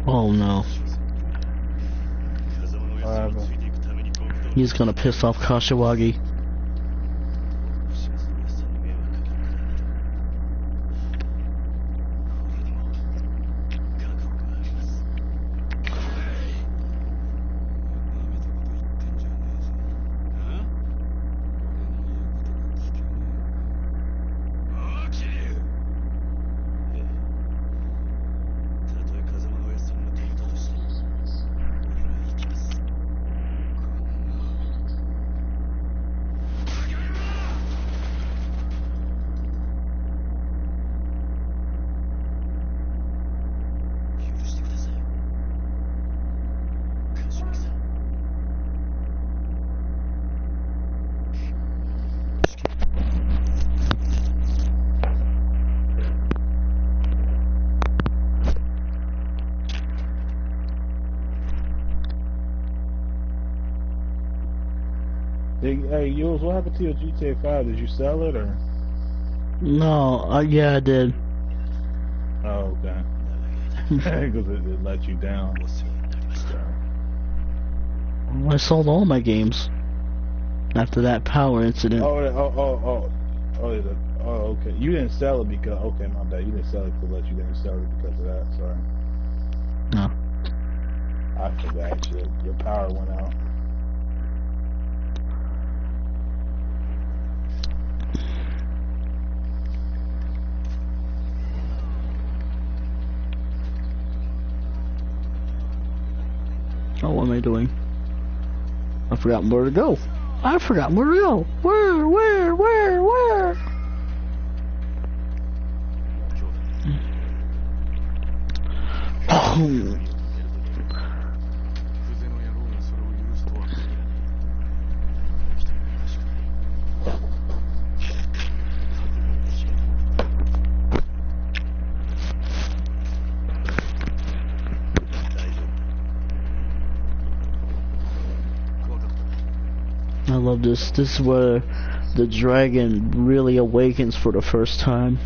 Oh no. He's gonna piss off Kashiwagi. Hey, Yules, what happened to your GTA 5? Did you sell it or? No, yeah, I did. Oh, okay. Because it let you down. I sold all my games after that power incident. Oh, okay. You didn't sell it because, okay, my bad. You didn't sell it to let you didn't sell it because of that. Sorry. No. I forgot your power went out. Oh, what am I doing? I forgot where to go. I forgot where to go. Where? Oh. I love this. This is where the dragon really awakens for the first time.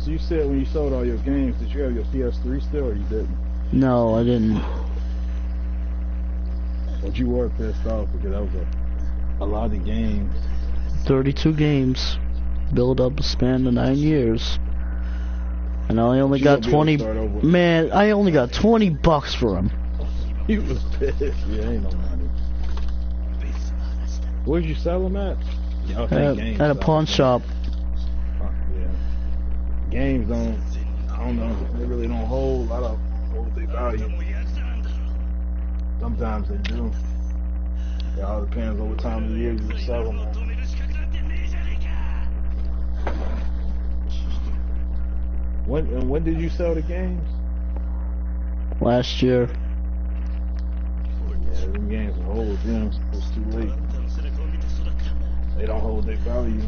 You said when you sold all your games, did you have your PS3 still, or you didn't? No, I didn't. But you were pissed off because that was a lot of games. 32 games. Build up a span of 9 years. And I only got 20... Man, I only got $20 for them. He was pissed. Yeah, ain't no money. Where'd you sell them at? At a pawn shop. Games don't, I don't know, they really don't hold their value. Sometimes they do. It all depends on what time of the year you sell them at. When did you sell the games? Last year. Yeah, them games will hold them. It's too late. They don't hold their value.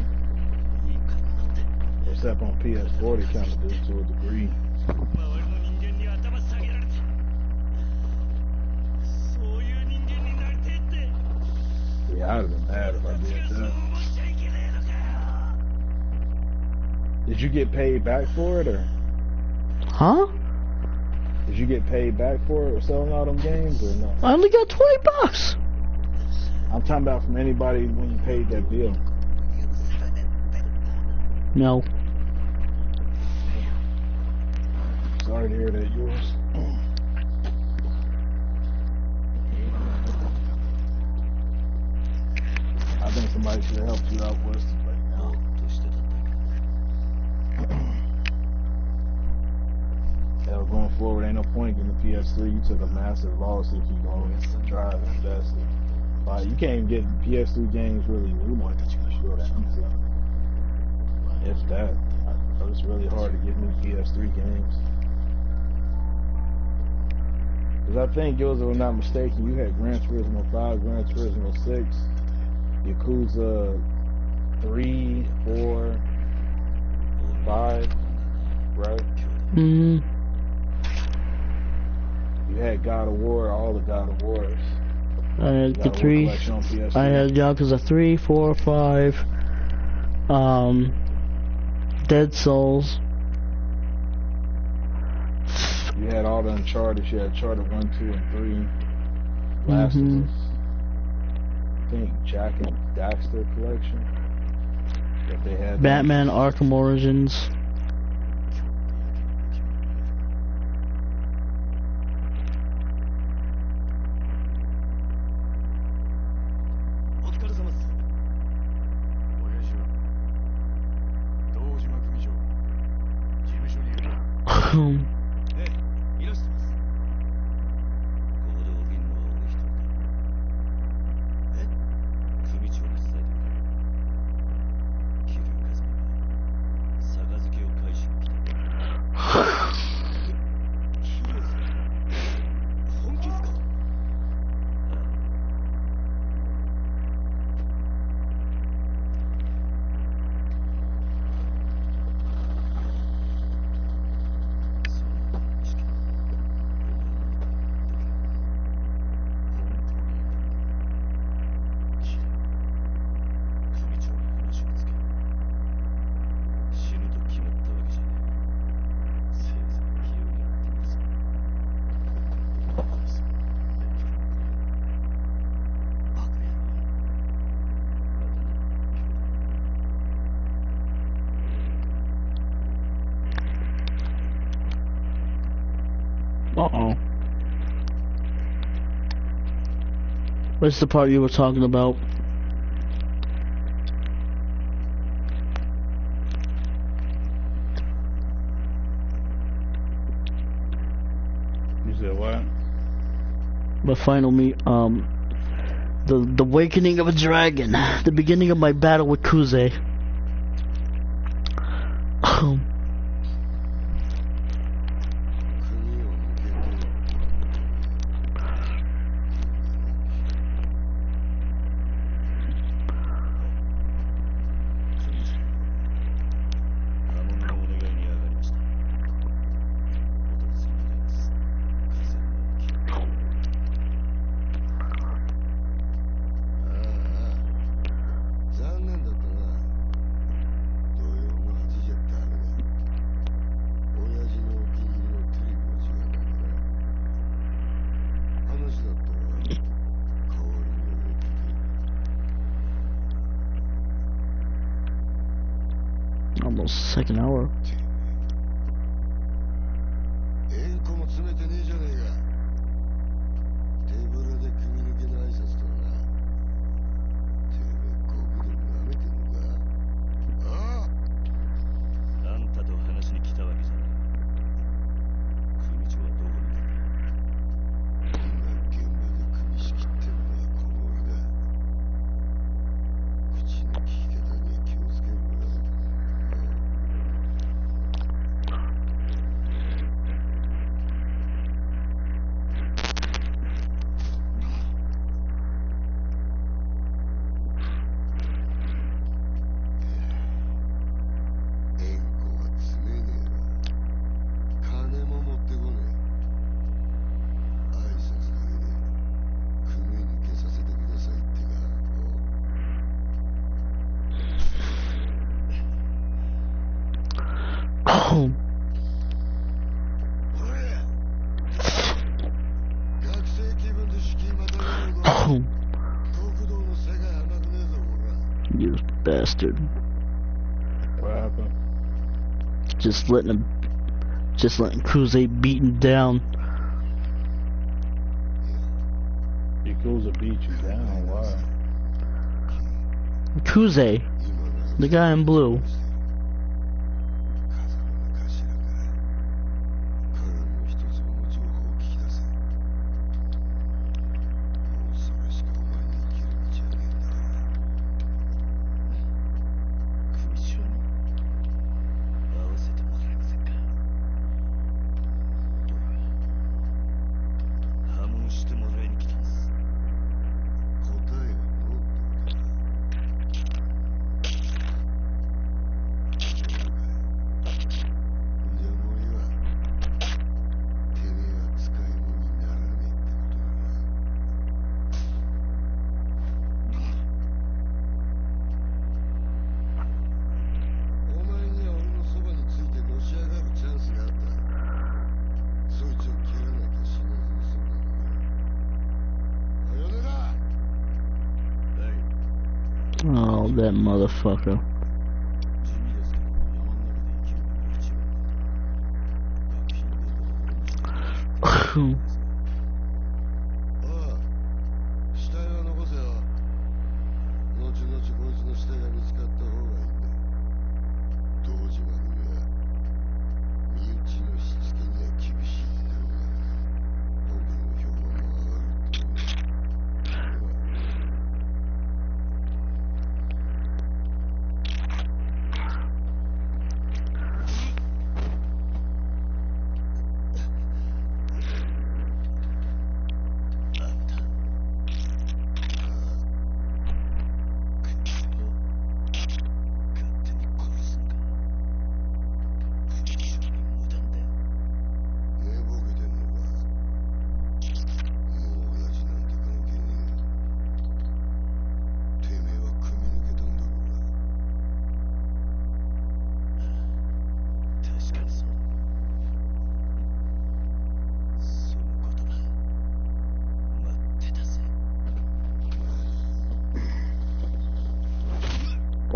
Except on PS4, they kind of do to a degree. Yeah, I'd have been mad if I did that. Did you get paid back for it, or? Huh? Did you get paid back for it or selling all them games, or no? I only got $20. I'm talking about from anybody when you paid that bill. No. Sorry to hear that, yours. I think somebody should have helped you out with it right now. Yeah, going forward, ain't no point in the PS3. You took a massive loss if you go against the drive and invest it. You can't even get PS3 games really new ones that you can show that. If that. It's really hard to get new PS3 games. Because I think, yours, if I'm not mistaken, you had Gran Turismo 5, Gran Turismo 6, Yakuza 3, 4, 5, right? Mm-hmm. You had God of War, all the God of Wars. I had the 3. I had Yakuza 3, 4, 5. Dead Souls. You had all the Uncharted. You had Uncharted 1, 2, and 3. Last of Us. I think Jack and Daxter collection. If they had Batman Arkham Origins. Uh-oh. What's the part you were talking about? You said what? The final the awakening of a dragon. The beginning of my battle with Kuze. Almost second hour. You bastard. What happened? Just letting Kuze beaten down. Yakuza beat you down, why? Kuze, the guy in blue. Oh, that motherfucker.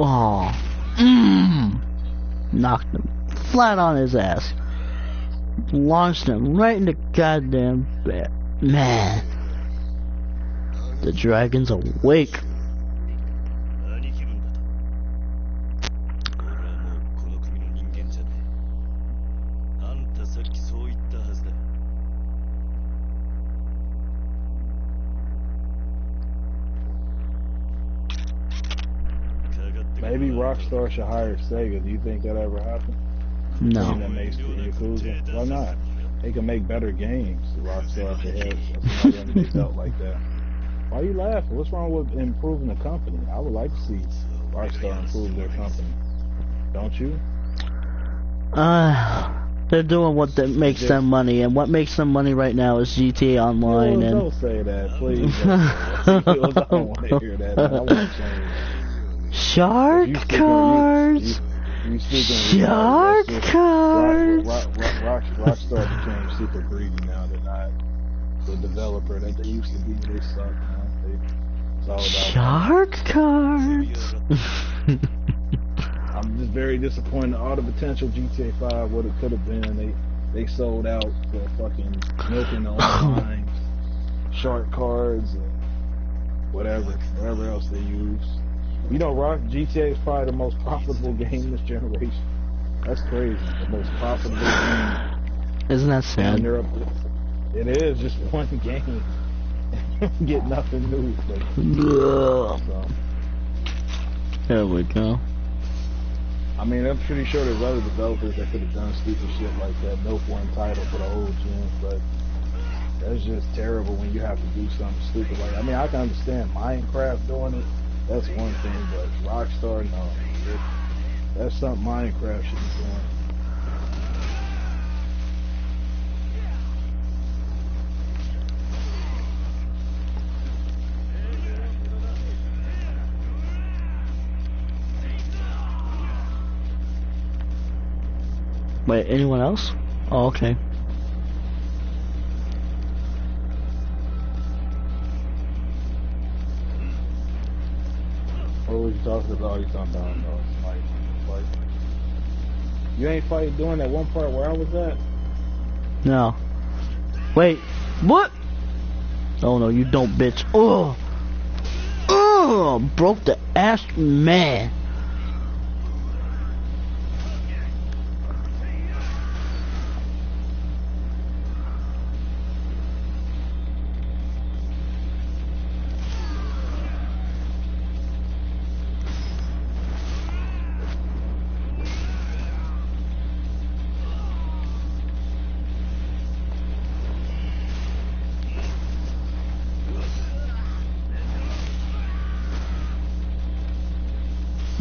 Oh, knocked him flat on his ass. Launched him right in the goddamn bed. Man, the dragon's awake. Maybe Rockstar should hire Sega. Do you think that ever happened? No. That makes the Yakuza. Why not? They can make better games. Rockstar if they had somebody under their belt like that. Why are you laughing? What's wrong with improving the company? I would like to see Rockstar improve their company. Don't you? They're doing what that makes them money, and what makes them money right now is GTA Online. And don't say that, please. I don't want to hear that. Man. I want to change. Shark cards. Shark cards. Rockstar became super greedy now. They're not the developer that they used to be. They suck, man. It's all about Shark cards. I'm just very disappointed. All the potential GTA 5 what it could have been, they sold out for fucking milking the online shark cards and whatever else they use. You know, GTA is probably the most profitable game this generation. That's crazy. The most profitable game. Isn't that sad? It is just one game. Get nothing new. So. There we go. I mean, I'm pretty sure there's other developers that could have done stupid shit like that. Milk one title for the whole gen, but that's just terrible when you have to do something stupid like that. I mean, I can understand Minecraft doing it. That's one thing, but Rockstar, no. That's something Minecraft should be doing. Wait, anyone else? Oh, okay. What was you talking about? You talking about fight. You ain't fight doing that one part where I was at? No. Wait, what? Oh no, you don't, bitch. Oh, broke the ass, man.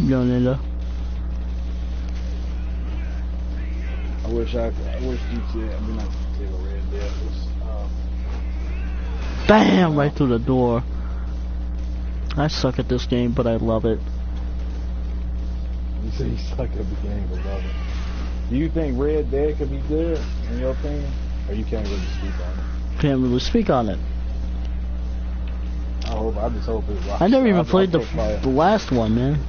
Yo, Nilla. I wish GTA, I mean not GTA, but Red Dead was, Bam! Right through the door. I suck at this game, but I love it. You say you suck at the game, but love it. Do you think Red Dead could be good, in your opinion? Or you can't really speak on it? Can't really speak on it. I I just hope it's Rockstar. I never even I'll played the probably, last one, man.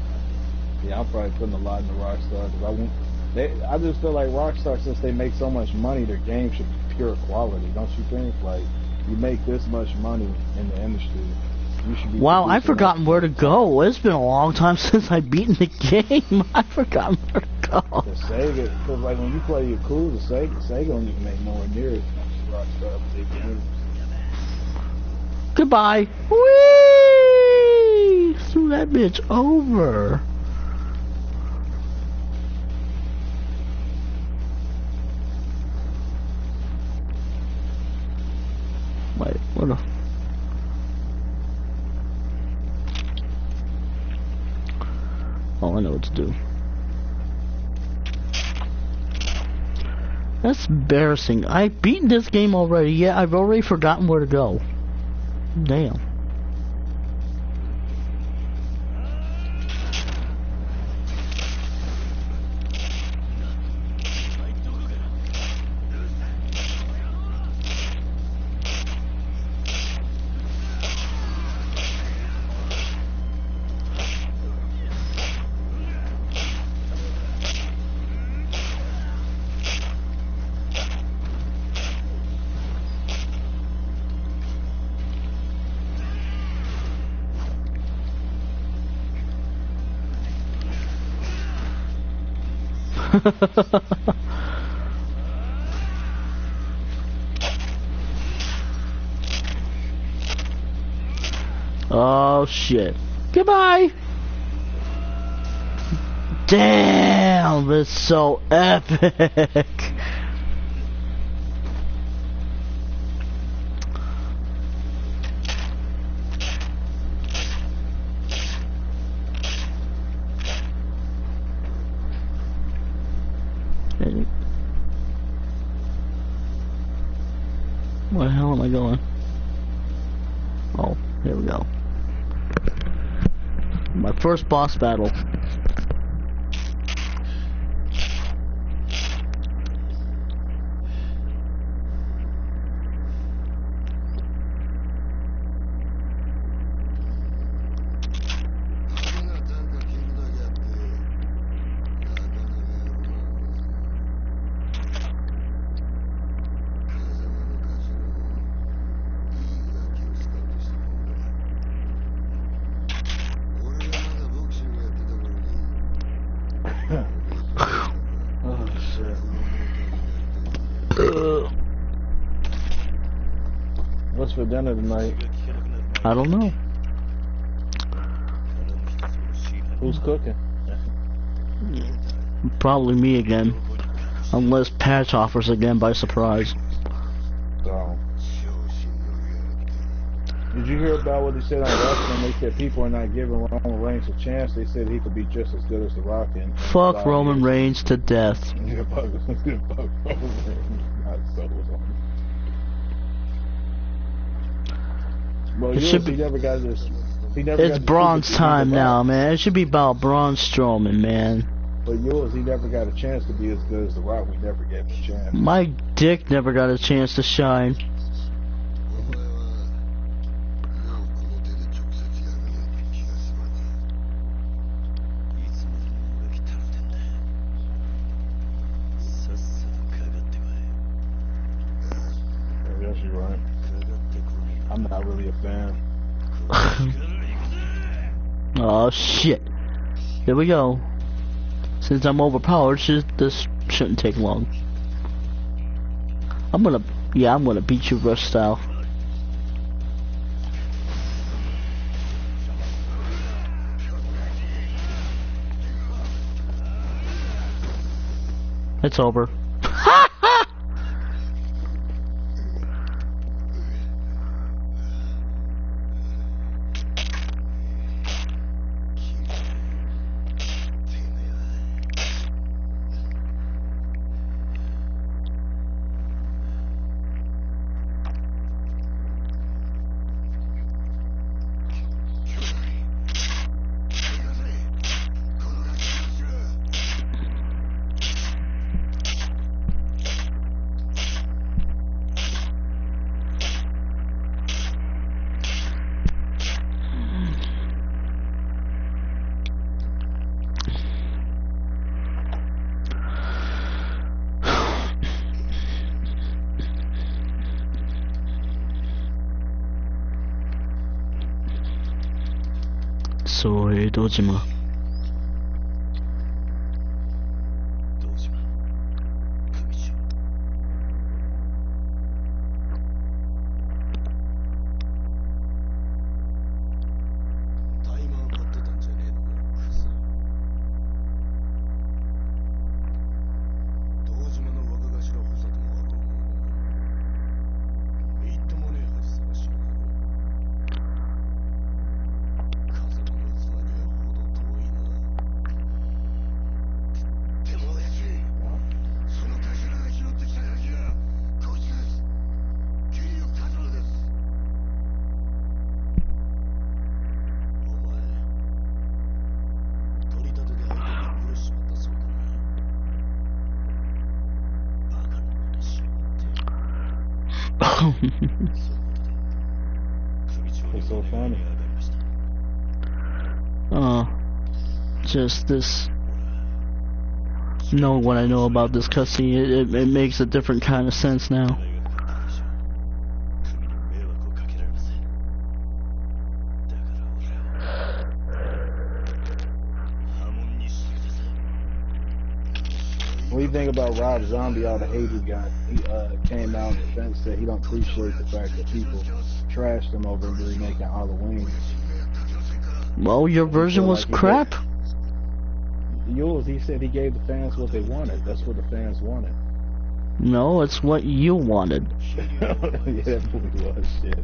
Yeah, I'm probably putting a lot into Rockstar because I just feel like Rockstar, since they make so much money, their game should be pure quality. Don't you think? Like, you make this much money in the industry, you should be. Wow, I've forgotten where to go. It's been a long time since I've beaten the game. I've forgotten where to go. The Sega, because like when you play Yakuza, Sega don't even make nowhere near as much as Rockstar big games. Goodbye. Whee! Threw that bitch over. Wait, what the? Oh, I know what to do. That's embarrassing. I've beaten this game already. Yeah, I've already forgotten where to go. Damn. Oh shit. Goodbye. Damn, that's so epic. Where the hell am I going? Oh, here we go. My first boss battle. What's for dinner tonight? I don't know. Who's cooking? Probably me again. Unless Patch offers again by surprise. So, did you hear about what he said on wrestling? They said people are not giving Roman Reigns a chance. They said he could be just as good as The Rock. Fuck Roman Reigns to death. Yeah, fuck Roman Reigns. Not so long. Well, It should be. He never got this. It's Braun's time now, man. It should be about Braun Strowman, man. But yours, he never got a chance to be as good as The Rock. We never gave him a chance. My dick never got a chance to shine. I guess you're right. I'm not really a fan. Oh shit. Here we go. Since I'm overpowered, this shouldn't take long. I'm gonna beat you rush style. It's over. そう江戸島。What's so funny? Just this. Know what I know about this cutscene, it makes a different kind of sense now. What do you think about Rob Zombie, all the hate he got? He came out in defense, said he don't appreciate the fact that people trashed him over remaking Halloween. Well, your version was crap. Yours, he said he gave the fans what they wanted. That's what the fans wanted. No, it's what you wanted. Yeah, that movie was shit.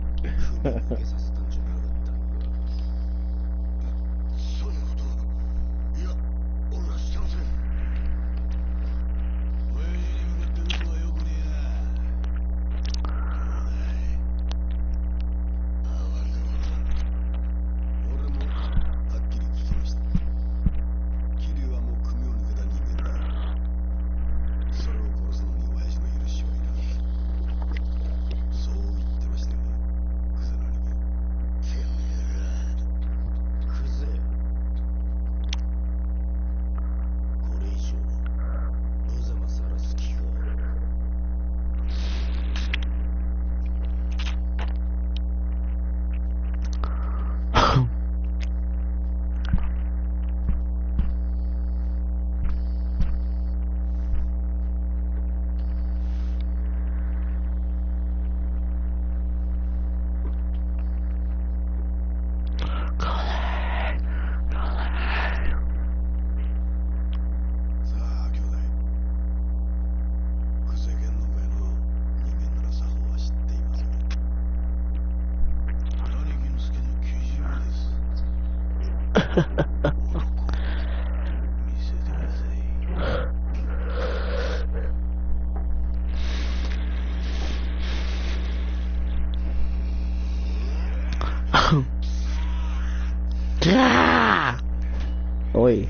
Oi,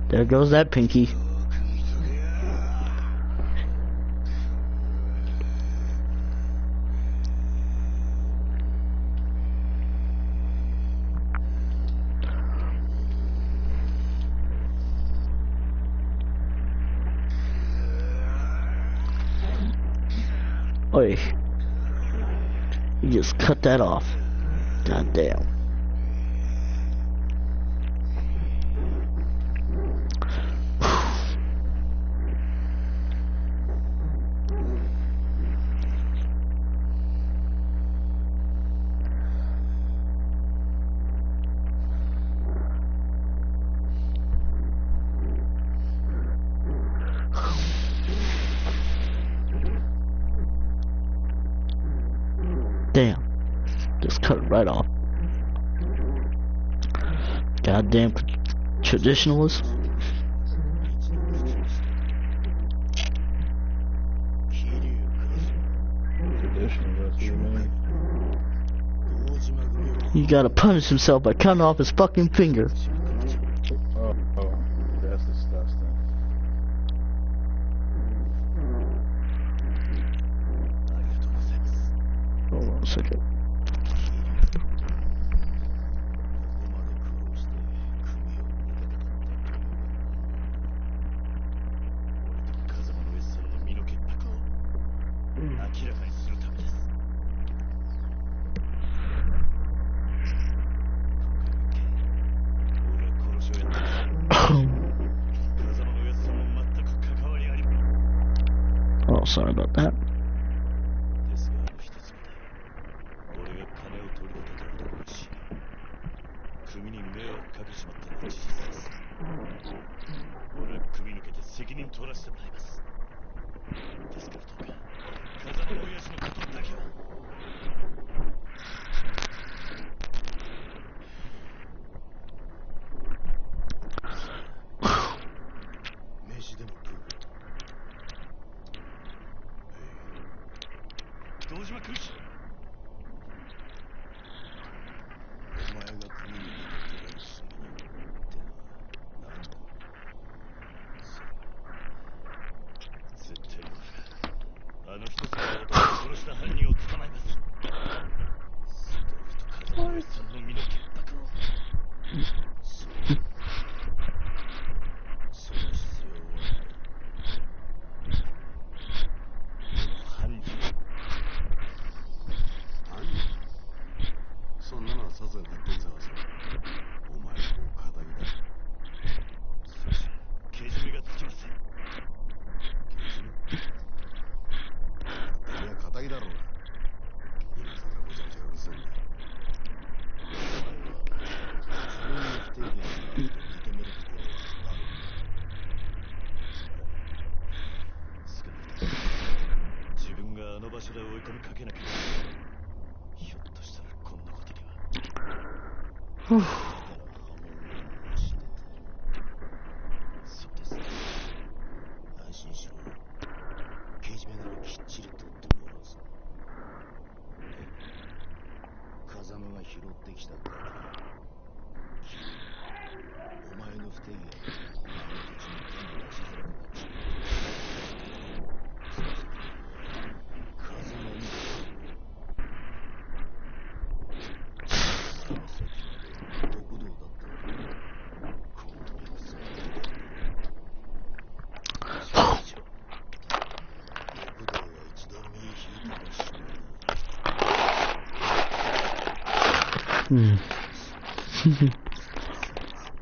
there goes that pinky. Oi, you just cut that off. God damn. Damn, just cut it right off. Goddamn traditionalists. He gotta punish himself by cutting off his fucking finger. Oh, that's disgusting. Hold on a second. sorry about that.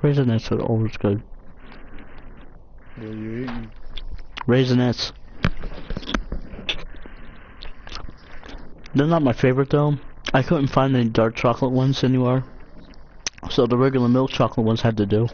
Raisinets are always good. What are you eating? Raisinets. They're not my favorite though. I couldn't find any dark chocolate ones anywhere. So the regular milk chocolate ones had to do.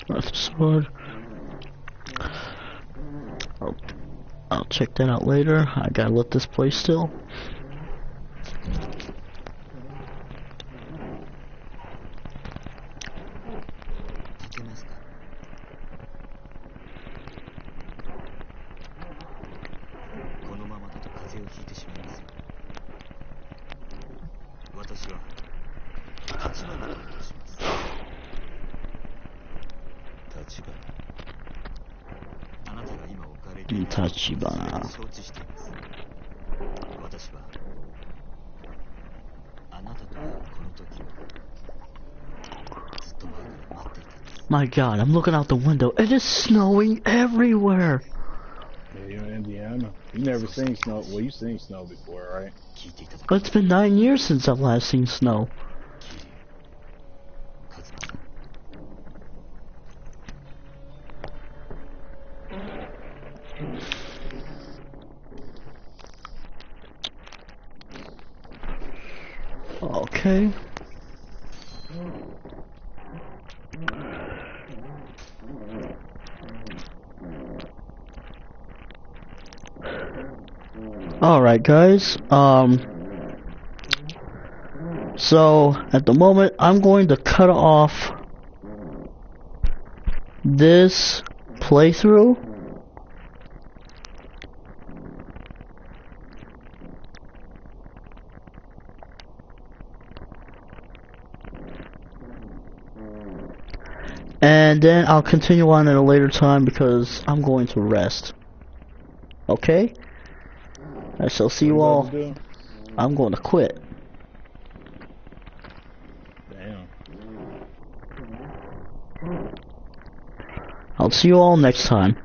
That's a sword. I'll check that out later. I gotta let this play still. My God, I'm looking out the window. It is snowing everywhere. Yeah, you're in Indiana. You never seen snow. Well, you've seen snow before, right? But it's been 9 years since I've last seen snow. Okay. Alright guys, so at the moment I'm going to cut off this playthrough. And and then I'll continue on at a later time because I'm going to rest. Okay? I shall see you all. I'm going to quit. Damn. I'll see you all next time.